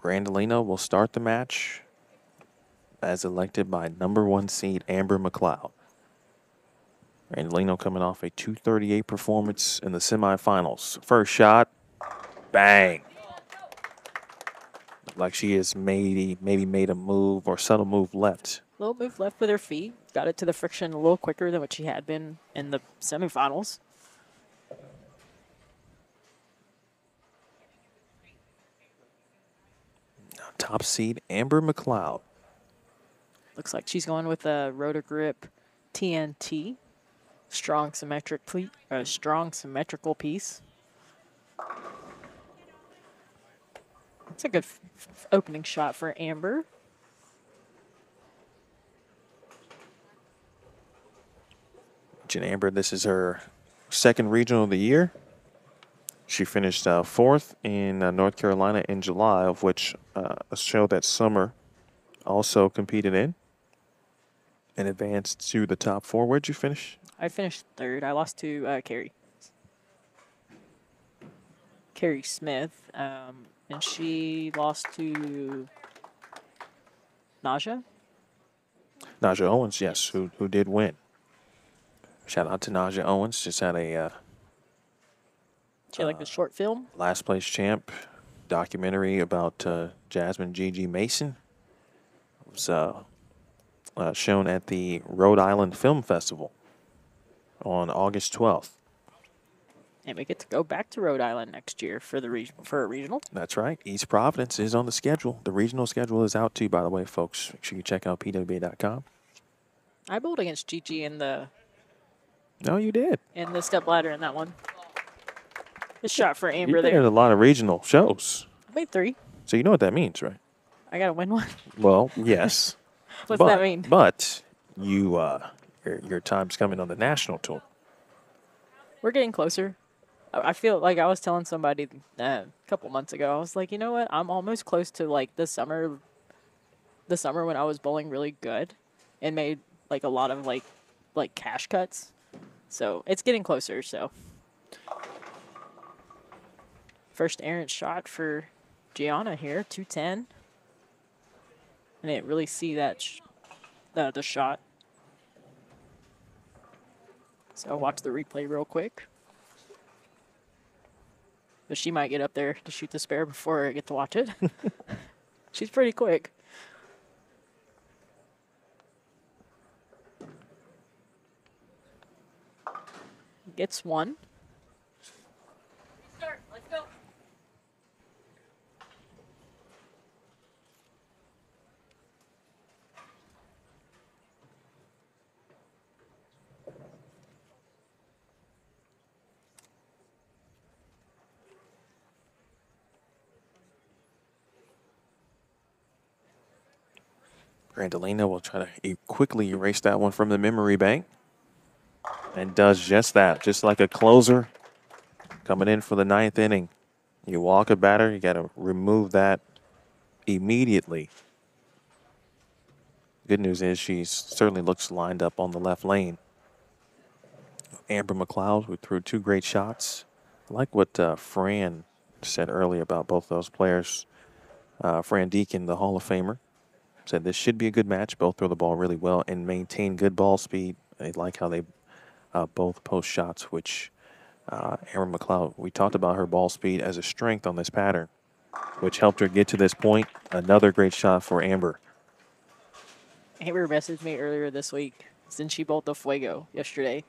[SPEAKER 3] Brandolino will start the match as elected by #1 seed Amber McLeod. Brandolino coming off a 238 performance in the semifinals. First shot, bang. Like she has maybe made a move or subtle move left.
[SPEAKER 4] Little move left with her feet. Got it to the friction a little quicker than what she had been in the semifinals.
[SPEAKER 3] Now, top seed Amber McLeod.
[SPEAKER 4] Looks like she's going with a Rotor Grip TNT. Strong symmetrical piece. It's a good opening shot for Amber.
[SPEAKER 3] Amber, this is her second regional of the year. She finished 4th in North Carolina in July, of which a show that Summer also competed in and advanced to the top 4. Where'd you finish?
[SPEAKER 4] I finished 3rd. I lost to Carrie. Carrie Smith, and she lost to Naja.
[SPEAKER 3] Naja Owens, yes, who did win. Shout out to Naja Owens. Just had a
[SPEAKER 4] She had like the short film.
[SPEAKER 3] last place champ documentary about Jasmine Gigi Mason. It was shown at the Rhode Island Film Festival on August 12th.
[SPEAKER 4] And we get to go back to Rhode Island next year for a regional.
[SPEAKER 3] That's right. East Providence is on the schedule. The regional schedule is out too, by the way, folks. Make sure you check out PWBA.com.
[SPEAKER 4] I bowled against Gigi in the
[SPEAKER 3] No, you did.
[SPEAKER 4] step ladder in that one. The shot for Amber
[SPEAKER 3] You've been
[SPEAKER 4] there.
[SPEAKER 3] at a lot of regional shows.
[SPEAKER 4] I made 3.
[SPEAKER 3] So you know what that means, right?
[SPEAKER 4] I gotta win one.
[SPEAKER 3] Well, yes.
[SPEAKER 4] What's
[SPEAKER 3] but,
[SPEAKER 4] that mean?
[SPEAKER 3] But you, your time's coming on the national tour.
[SPEAKER 4] We're getting closer. I feel like I was telling somebody a couple months ago. I was like, you know what? I'm almost close to like the summer when I was bowling really good and made like a lot of like cash cuts. So it's getting closer. So first errant shot for Gianna here, 210. I didn't really see that the shot. So I'll watch the replay real quick. But she might get up there to shoot the spare before I get to watch it. She's pretty quick. Gets one.
[SPEAKER 1] Let's go.
[SPEAKER 3] Brandolina will try to quickly erase that one from the memory bank. And does just that, just like a closer coming in for the 9th inning. You walk a batter, you got to remove that immediately. Good news is she certainly looks lined up on the left lane. Amber McLeod, who threw 2 great shots. I like what Fran said earlier about both those players. Fran Deacon, the Hall of Famer, said this should be a good match. Both throw the ball really well and maintain good ball speed. I like how they both post shots, which Amber McLeod, we talked about her ball speed as a strength on this pattern, which helped her get to this point. Another great shot for Amber.
[SPEAKER 4] Amber messaged me earlier this week since she bowled the Fuego yesterday.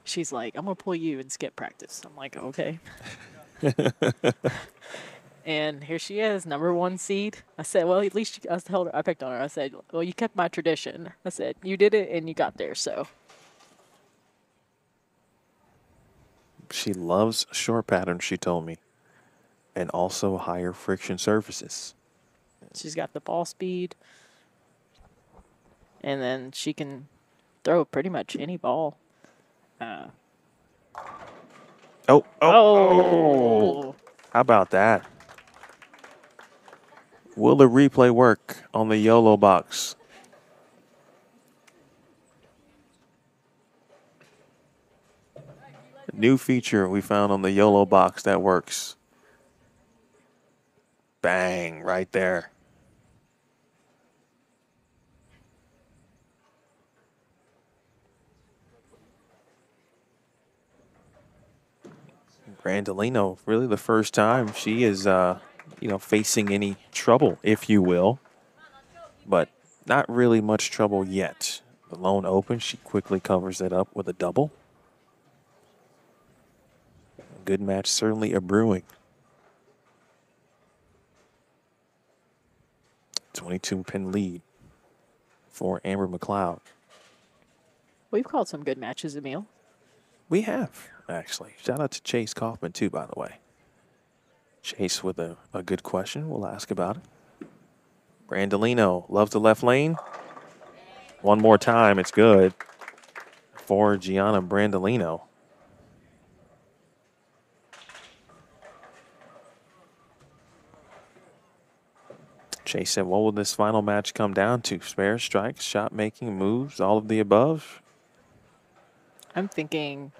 [SPEAKER 4] She's like, I'm going to pull you and skip practice. I'm like, okay. And here she is, #1 seed. I said, well, at least I picked on her. I said, well, you kept my tradition. I said, you did it and you got there, so.
[SPEAKER 3] She loves short patterns, she told me, and also higher friction surfaces.
[SPEAKER 4] She's got the ball speed. And then she can throw pretty much any ball.
[SPEAKER 3] Oh. How about that? Will the replay work on the YOLO box? New feature we found on the YOLO box that works. Bang, right there. Brandolino, really the first time she is, facing any trouble, if you will. But not really much trouble yet. The lone open, she quickly covers it up with a double. Good match, certainly a brewing. 22-pin lead for Amber McLeod.
[SPEAKER 4] We've called some good matches, Emil.
[SPEAKER 3] We have, actually. Shout out to Chase Kaufman, too, by the way. Chase with a good question. We'll ask about it. Brandolino loves the left lane. One more time, it's good for Gianna Brandolino. Chase said, what will this final match come down to? Spares, strikes, shot making, moves, all of the above?
[SPEAKER 4] I'm thinking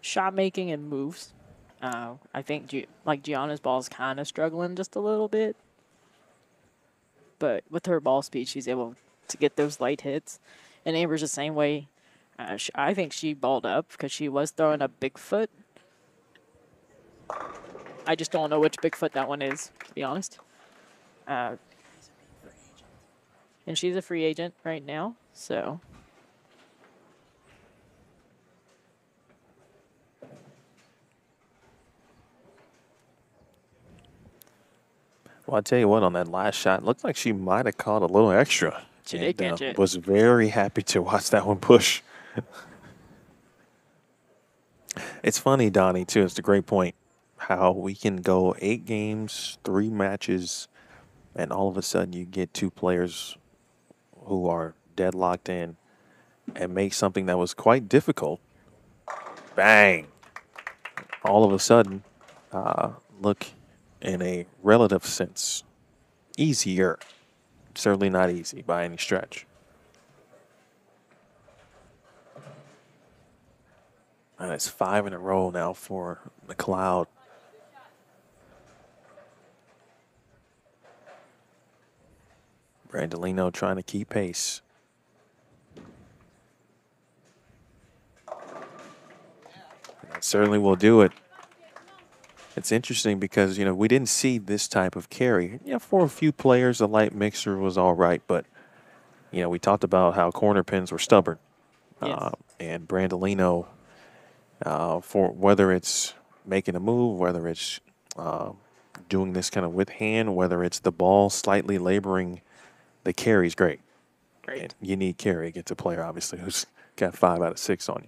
[SPEAKER 4] shot making and moves. I think Gianna's ball is kind of struggling just a little bit, but with her ball speed, she's able to get those light hits. And Amber's the same way. I think she balled up because she was throwing a big foot. I just don't know which big foot that one is, to be honest. And she's a free agent right now, so.
[SPEAKER 3] Well, I tell you what, on that last shot, looked like she might have caught a little extra.
[SPEAKER 4] She did catch it.
[SPEAKER 3] Was very happy to watch that one push. It's funny, Donnie, too. It's a great point. How we can go 8 games, 3 matches, and all of a sudden you get 2 players who are deadlocked in and make something that was quite difficult. Bang! All of a sudden, look in a relative sense easier. Certainly not easy by any stretch. And it's 5 in a row now for McLeod. Brandolino trying to keep pace. And that certainly will do it. It's interesting because, we didn't see this type of carry. For a few players, the light mixer was all right, but, we talked about how corner pins were stubborn.
[SPEAKER 4] Yes.
[SPEAKER 3] And Brandolino, for whether it's making a move, whether it's doing this kind of with hand, whether it's the ball slightly laboring, the carry's great.
[SPEAKER 4] Great.
[SPEAKER 3] And you need carry against a player, obviously, who's got 5 out of 6 on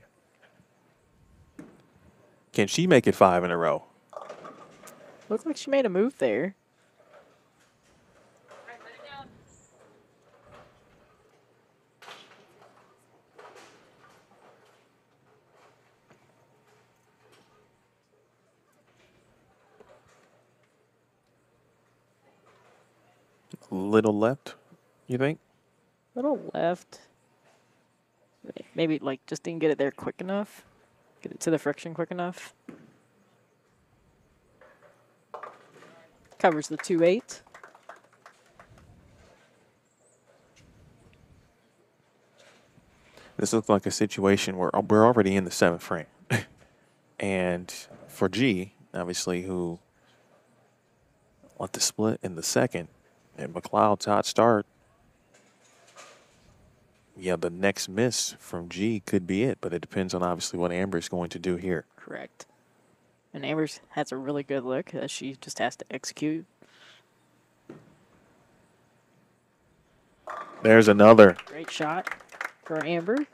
[SPEAKER 3] you. Can she make it 5 in a row?
[SPEAKER 4] Looks like she made a move there.
[SPEAKER 3] A little left, you think?
[SPEAKER 4] Little left. Maybe just didn't get it there quick enough. Get it to the friction quick enough. Covers the 2-8.
[SPEAKER 3] This looks like a situation where we're already in the 7th frame. And for G, obviously, who let the split in the 2nd, and McLeod's hot start, the next miss from G could be it, but it depends on obviously what Amber's going to do here.
[SPEAKER 4] Correct. And Amber's has a really good look that she just has to execute.
[SPEAKER 3] There's another.
[SPEAKER 4] Great shot for Amber.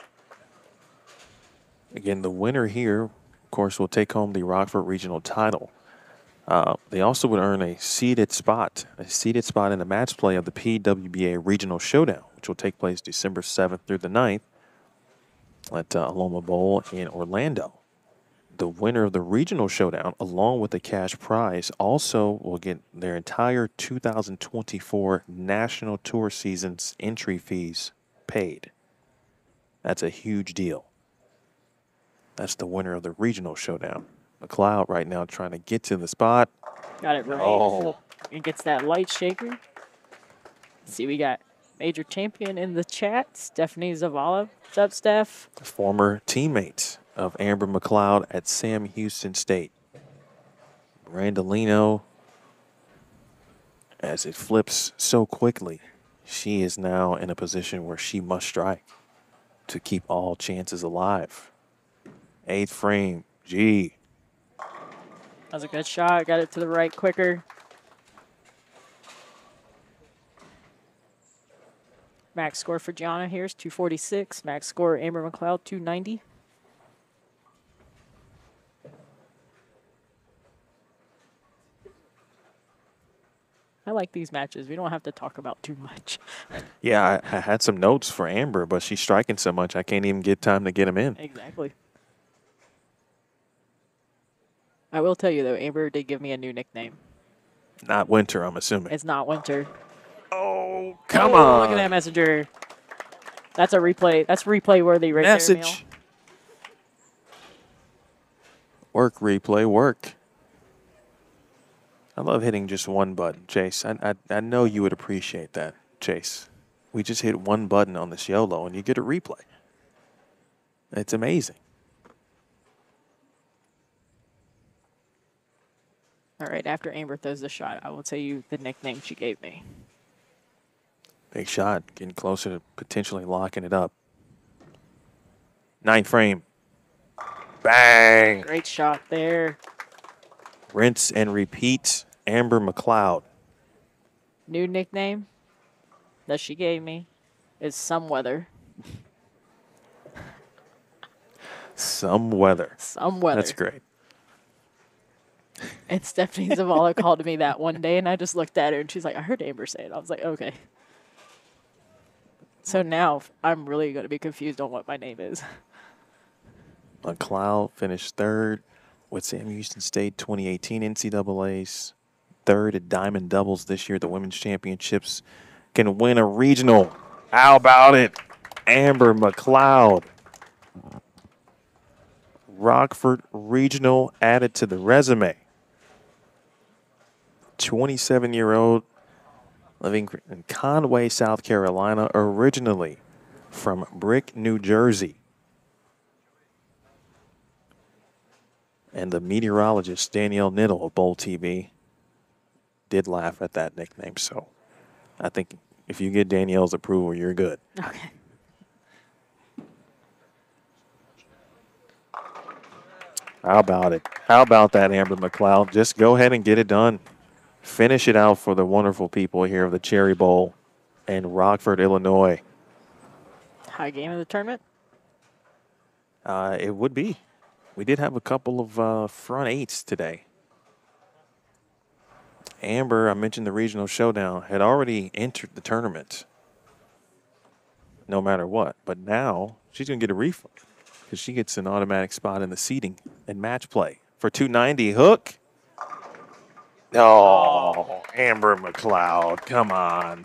[SPEAKER 3] Again, the winner here, of course, will take home the Rockford Regional title. They also would earn a seeded spot in the match play of the PWBA Regional Showdown, which will take place December 7th through the 9th at Aloma Bowl in Orlando. The winner of the Regional Showdown, along with the cash prize, also will get their entire 2024 National Tour season's entry fees paid. That's a huge deal. That's the winner of the Regional Showdown. McLeod right now trying to get to the spot.
[SPEAKER 4] Got it right.
[SPEAKER 3] Oh.
[SPEAKER 4] It gets that light shaker. Let's see, we got Major Champion in the chat. Stephanie Zavala. What's up, Steph?
[SPEAKER 3] Former teammate of Amber McLeod at Sam Houston State. Brandolino, as it flips so quickly, she is now in a position where she must strike to keep all chances alive. 8th frame, G.
[SPEAKER 4] That was a good shot. Got it to the right quicker. Max score for Gianna here is 246. Max score Amber McLeod 290. I like these matches. We don't have to talk about too much.
[SPEAKER 3] Yeah, I had some notes for Amber, but she's striking so much I can't even get time to get them in.
[SPEAKER 4] Exactly. I will tell you, though, Amber did give me a new nickname.
[SPEAKER 3] Not Winter, I'm assuming.
[SPEAKER 4] It's not Winter.
[SPEAKER 3] Oh, come on.
[SPEAKER 4] Look at that messenger. That's a replay. That's replay worthy right there, Emil.
[SPEAKER 3] Work, replay, work. I love hitting just one button, Chase. I know you would appreciate that, Chase. We just hit one button on this YOLO, and you get a replay. It's amazing.
[SPEAKER 4] All right, after Amber throws the shot, I will tell you the nickname she gave me.
[SPEAKER 3] Big shot, getting closer to potentially locking it up. 9th frame. Bang!
[SPEAKER 4] Great shot there.
[SPEAKER 3] Rinse and repeat, Amber McLeod.
[SPEAKER 4] New nickname that she gave me is Some Weather.
[SPEAKER 3] Some weather.
[SPEAKER 4] Some Weather.
[SPEAKER 3] That's great.
[SPEAKER 4] And Stephanie Zavala called me that one day, and I just looked at her, and she's like, I heard Amber say it. I was like, okay. So now I'm really going to be confused on what my name is.
[SPEAKER 3] McLeod finished 3rd with Sam Houston State 2018 NCAAs. 3rd at Diamond Doubles this year at the Women's Championships. Can win a regional. How about it? Amber McLeod. Rockford Regional added to the resume. 27-year-old living in Conway, South Carolina, originally from Brick, New Jersey. And the meteorologist Danielle Niddle of Bowl TV did laugh at that nickname. So I think if you get Danielle's approval, you're good.
[SPEAKER 4] Okay.
[SPEAKER 3] How about it? How about that, Amber McLeod? Just go ahead and get it done. Finish it out for the wonderful people here of the Cherry Bowl in Rockford, Illinois.
[SPEAKER 4] High game of the tournament?
[SPEAKER 3] It would be. We did have a couple of front eights today. Amber, I mentioned the regional showdown, had already entered the tournament no matter what. But now she's going to get a refund because she gets an automatic spot in the seeding and match play for 290. Hook. Oh, Amber McLeod, come on.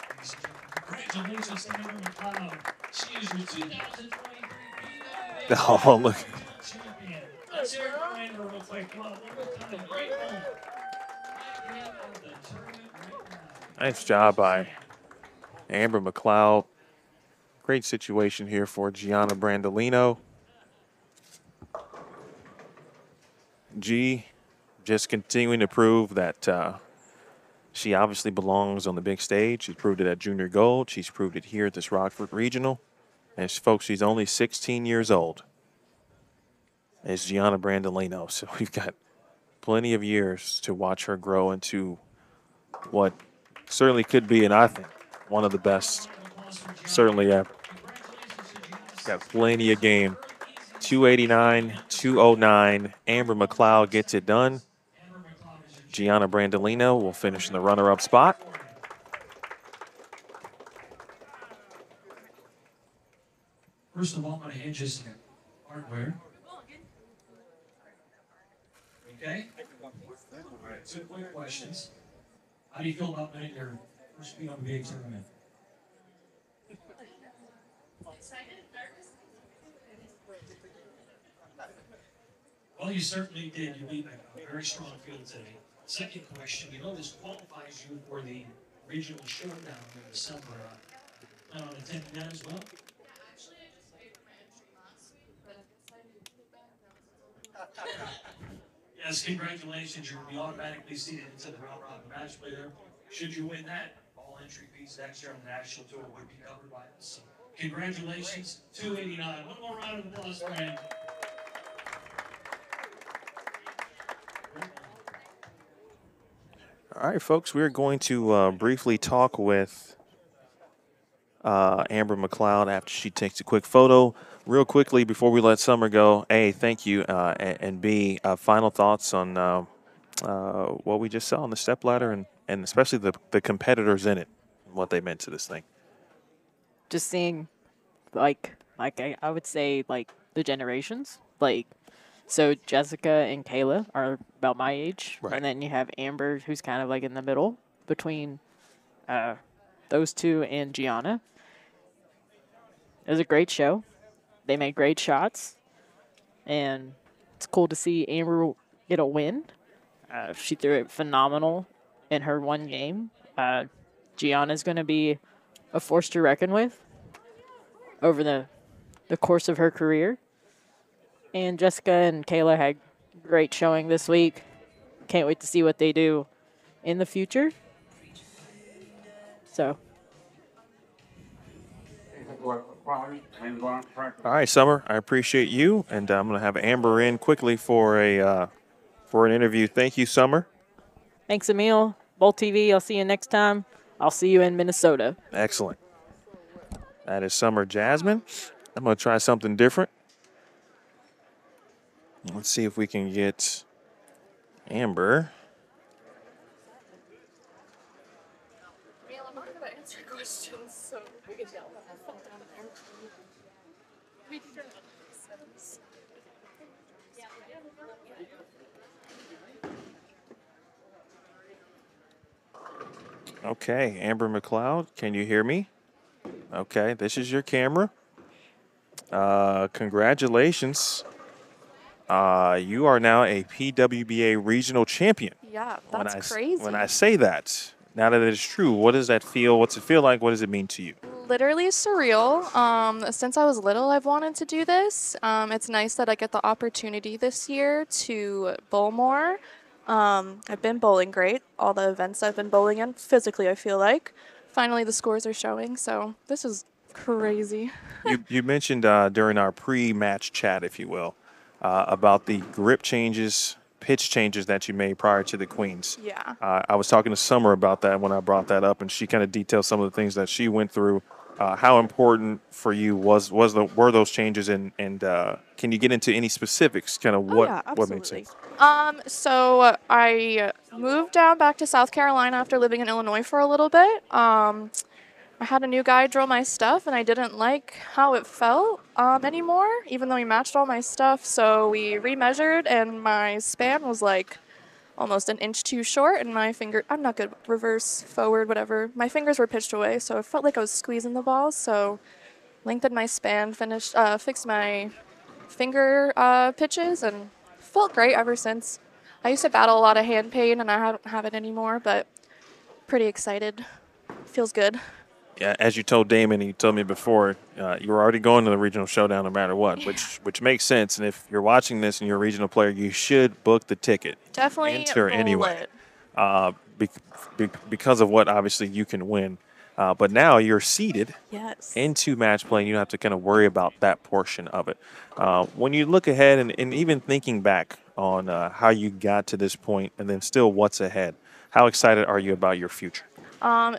[SPEAKER 2] Congratulations to Amber McLeod. She is your 2023
[SPEAKER 3] Oh, look.
[SPEAKER 2] champion. Let's hear it for Amber real quick. Come on, one more time. Great moment. Of the tournament right now.
[SPEAKER 3] Nice job by Amber McLeod. Great situation here for Gianna Brandolino. G just continuing to prove that she obviously belongs on the big stage. She proved it at Junior Gold. She's proved it here at this Rockford Regional. And folks, she's only 16 years old. It's Gianna Brandolino. So we've got plenty of years to watch her grow into what certainly could be, and I think, one of the best certainly ever. Got plenty of game. 289, 209. Amber McLeod gets it done. Gianna Brandolino will finish in the runner-up spot.
[SPEAKER 2] First of all, I'm going to hand you some hardware. Okay? All right, 2 quick questions. How do you feel about winning your first PWBA tournament? Well, you certainly did. You beat a very strong field today. Second question, you know this qualifies you for the regional showdown in December. Plan on attending that as well?
[SPEAKER 5] Actually, I just paid for my entry last week, but I decided to do it back.
[SPEAKER 2] Yes, congratulations. You'll be automatically seated into the round robin match play there. Should you win that, all entry fees next year on the national tour would be covered by us. So, congratulations, 289. One more round of applause for him.
[SPEAKER 3] All right, folks, we're going to briefly talk with Amber McLeod after she takes a quick photo. Real quickly, before we let Summer go, A, thank you, and B, final thoughts on what we just saw on the stepladder and especially the competitors in it, what they meant to this thing.
[SPEAKER 4] Just seeing, like I would say, like, the generations. Like, so Jessica and Kayla are about my age.
[SPEAKER 3] Right.
[SPEAKER 4] And then you have Amber, who's kind of like in the middle between those two and Gianna. It was a great show. They made great shots. And it's cool to see Amber get a win. She threw it phenomenal in her one game. Gianna's going to be a force to reckon with over the course of her career. And Jessica and Kayla had great showing this week. Can't wait to see what they do in the future. So.
[SPEAKER 3] All right, Summer, I appreciate you, and I'm going to have Amber in quickly for an interview. Thank you, Summer.
[SPEAKER 4] Thanks, Emil. Bowl TV, I'll see you next time. I'll see you in Minnesota.
[SPEAKER 3] Excellent. That is Summer Jasmine. I'm going to try something different. Let's see if we can get Amber.
[SPEAKER 5] Neil, I'm not going to answer questions, so we can yell at my phone down there. We can turn on the settings.
[SPEAKER 3] Okay, Amber McLeod, can you hear me? Okay, this is your camera. Congratulations. You are now a PWBA regional champion.
[SPEAKER 5] Yeah, that's crazy.
[SPEAKER 3] When I say that, now that it is true, what does that feel? What's it feel like? What does it mean to you?
[SPEAKER 5] Literally surreal. Since I was little, I've wanted to do this. It's nice that I get the opportunity this year to bowl more. I've been bowling great. All the events I've been bowling in, physically, I feel like. Finally, the scores are showing, so this is crazy.
[SPEAKER 3] You mentioned during our pre-match chat, if you will, about the grip changes, pitch changes that you made prior to the Queens.
[SPEAKER 5] Yeah.
[SPEAKER 3] I was talking to Summer about that when I brought that up, and she kind of detailed some of the things that she went through. How important for you were those changes, and can you get into any specifics? Kind of what made sense?
[SPEAKER 5] So I moved down back to South Carolina after living in Illinois for a little bit. I had a new guy drill my stuff, and I didn't like how it felt anymore, even though he matched all my stuff. So we remeasured, and my span was like almost an inch too short, and my finger, I'm not good, reverse, forward, whatever. My fingers were pitched away, so it felt like I was squeezing the ball. So lengthened my span, fixed my finger pitches, and felt great ever since. I used to battle a lot of hand pain, and I don't have it anymore, but pretty excited. Feels good.
[SPEAKER 3] Yeah, as you told Damon, you told me before, you were already going to the regional showdown no matter what,
[SPEAKER 5] Yeah.
[SPEAKER 3] which makes sense. And if you're watching this and you're a regional player, you should book the ticket.
[SPEAKER 5] Definitely
[SPEAKER 3] Enter
[SPEAKER 5] bowl
[SPEAKER 3] anyway,
[SPEAKER 5] it.
[SPEAKER 3] because of what obviously you can win. But now you're seeded
[SPEAKER 5] Yes.
[SPEAKER 3] into match play, and you don't have to kind of worry about that portion of it. When you look ahead and even thinking back on how you got to this point and then still what's ahead, how excited are you about your future?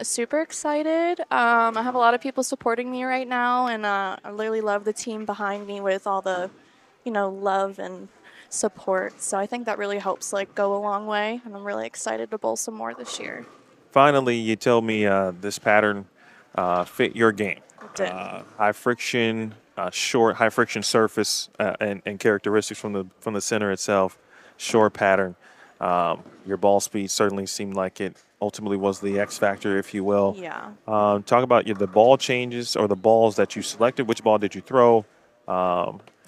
[SPEAKER 5] Super excited. I have a lot of people supporting me right now, and I really love the team behind me with all the, love and support. So I think that really helps go a long way, and I'm really excited to bowl some more this year.
[SPEAKER 3] Finally, you told me this pattern fit your game.
[SPEAKER 5] It did.
[SPEAKER 3] High friction, short, high friction surface, and characteristics from the center itself. Short pattern. Your ball speed certainly seemed like it ultimately was the X factor, if you will.
[SPEAKER 5] Yeah.
[SPEAKER 3] Talk about the ball changes or the balls that you selected. Which ball did you throw?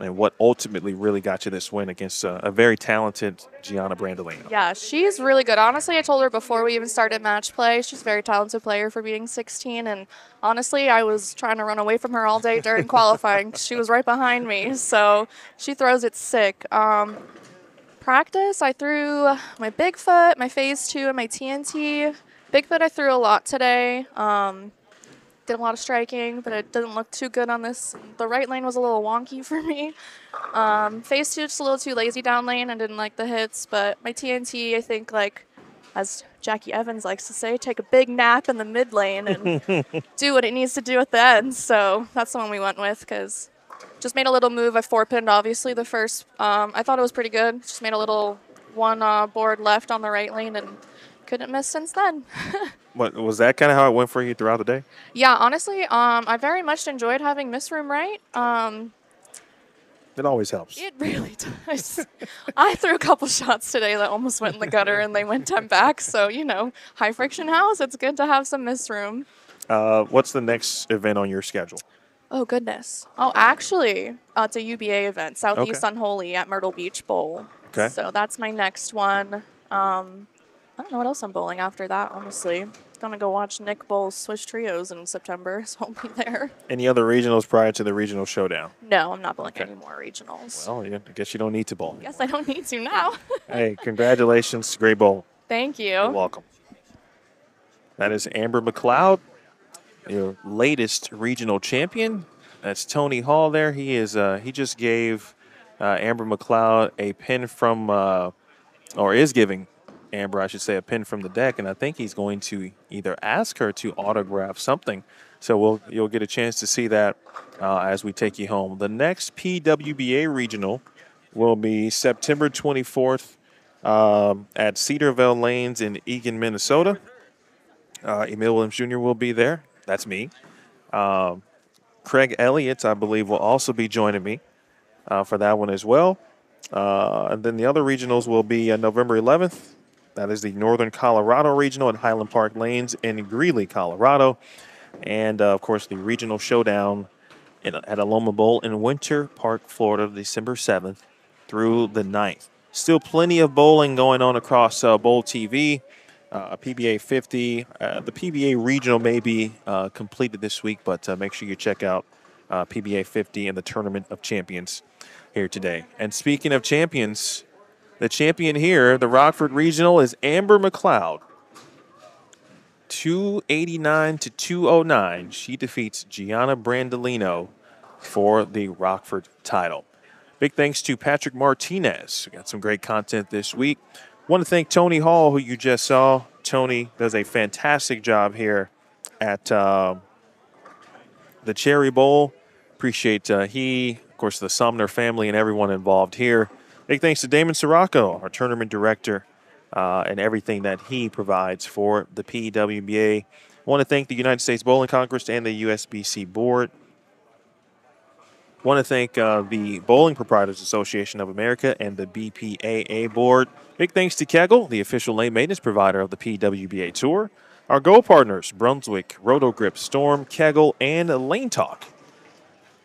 [SPEAKER 3] And what ultimately really got you this win against a very talented Gianna Brandolino?
[SPEAKER 5] Yeah, she's really good. Honestly, I told her before we even started match play, she's a very talented player for being 16. And honestly, I was trying to run away from her all day during qualifying. She was right behind me, so she throws it sick. Practice, I threw my Bigfoot, my Phase 2, and my TNT. Bigfoot I threw a lot today. Did a lot of striking, but it didn't look too good on this. The right lane was a little wonky for me. Phase 2 just a little too lazy down lane. I didn't like the hits, but my TNT, I think, as Jackie Evans likes to say, take a big nap in the mid lane and do what it needs to do at the end. So that's the one we went with because just made a little move. I 4-pinned, obviously, the first. I thought it was pretty good. Just made a little one board left on the right lane and couldn't miss since then.
[SPEAKER 3] What was that kind of how it went for you throughout the day?
[SPEAKER 5] Yeah, honestly, I very much enjoyed having Miss Room right.
[SPEAKER 3] It always helps.
[SPEAKER 5] It really does. I threw a couple shots today that almost went in the gutter and they went 10 back. So, high friction house, it's good to have some Miss Room.
[SPEAKER 3] What's the next event on your schedule?
[SPEAKER 5] Oh, goodness. Oh, actually, it's a UBA event, Southeast Unholy at Myrtle Beach Bowl.
[SPEAKER 3] Okay.
[SPEAKER 5] So that's my next one. I don't know what else I'm bowling after that, honestly. Gonna go watch Nick bowl Swiss Trios in September, so I'll be there.
[SPEAKER 3] Any other regionals prior to the regional showdown?
[SPEAKER 5] No, I'm not bowling
[SPEAKER 3] Okay.
[SPEAKER 5] any more regionals.
[SPEAKER 3] Well, I guess you don't need to bowl.
[SPEAKER 5] Guess I don't need to now.
[SPEAKER 3] Hey, congratulations. Great bowl.
[SPEAKER 5] Thank you.
[SPEAKER 3] You're welcome. That is Amber McLeod, your latest regional champion. That's Tony Hall there. He just gave Amber McLeod a pin from, or is giving Amber, I should say, a pin from the deck, and I think he's going to either ask her to autograph something. So you'll get a chance to see that as we take you home. The next PWBA regional will be September 24th at Cedarville Lanes in Eagan, Minnesota. Emil Williams Jr. will be there. That's me. Craig Elliott, I believe, will also be joining me for that one as well. And then the other regionals will be November 11th. That is the Northern Colorado Regional at Highland Park Lanes in Greeley, Colorado. And, of course, the Regional Showdown at Aloma Bowl in Winter Park, Florida, December 7th through the 9th. Still plenty of bowling going on across Bowl TV. PBA 50. The PBA Regional may be completed this week, but make sure you check out PBA 50 and the Tournament of Champions here today. And speaking of champions, the champion here, the Rockford Regional, is Amber McLeod. 289 to 209. She defeats Gianna Brandolino for the Rockford title. Big thanks to Patrick Martinez. We got some great content this week. Want to thank Tony Hall, who you just saw. Tony does a fantastic job here at the Cherry Bowl. Appreciate he, of course, the Sumner family and everyone involved here. Big thanks to Damon Sirocco, our tournament director, and everything that he provides for the PWBA. I want to thank the United States Bowling Congress and the USBC Board. I want to thank the Bowling Proprietors Association of America and the BPAA Board. Big thanks to Kegel, the official lane maintenance provider of the PWBA Tour. Our Go partners, Brunswick, Rotogrip, Storm, Kegel, and Lane Talk.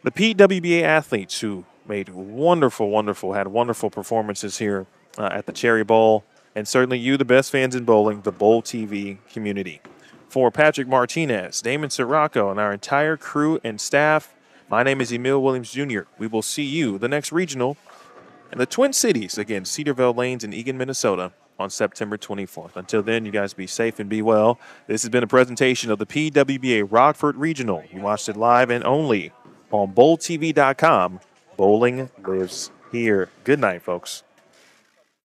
[SPEAKER 3] The PWBA athletes who made had wonderful performances here at the Cherry Bowl. And certainly you, the best fans in bowling, the Bowl TV community. For Patrick Martinez, Damon Sirocco, and our entire crew and staff, my name is Emil Williams Jr. We will see you, the next regional, in the Twin Cities, again, Cedarville Lanes in Eagan, Minnesota, on September 24th. Until then, you guys be safe and be well. This has been a presentation of the PWBA Rockford Regional. You watched it live and only on BowlTV.com. Bowling lives here. Good night, folks.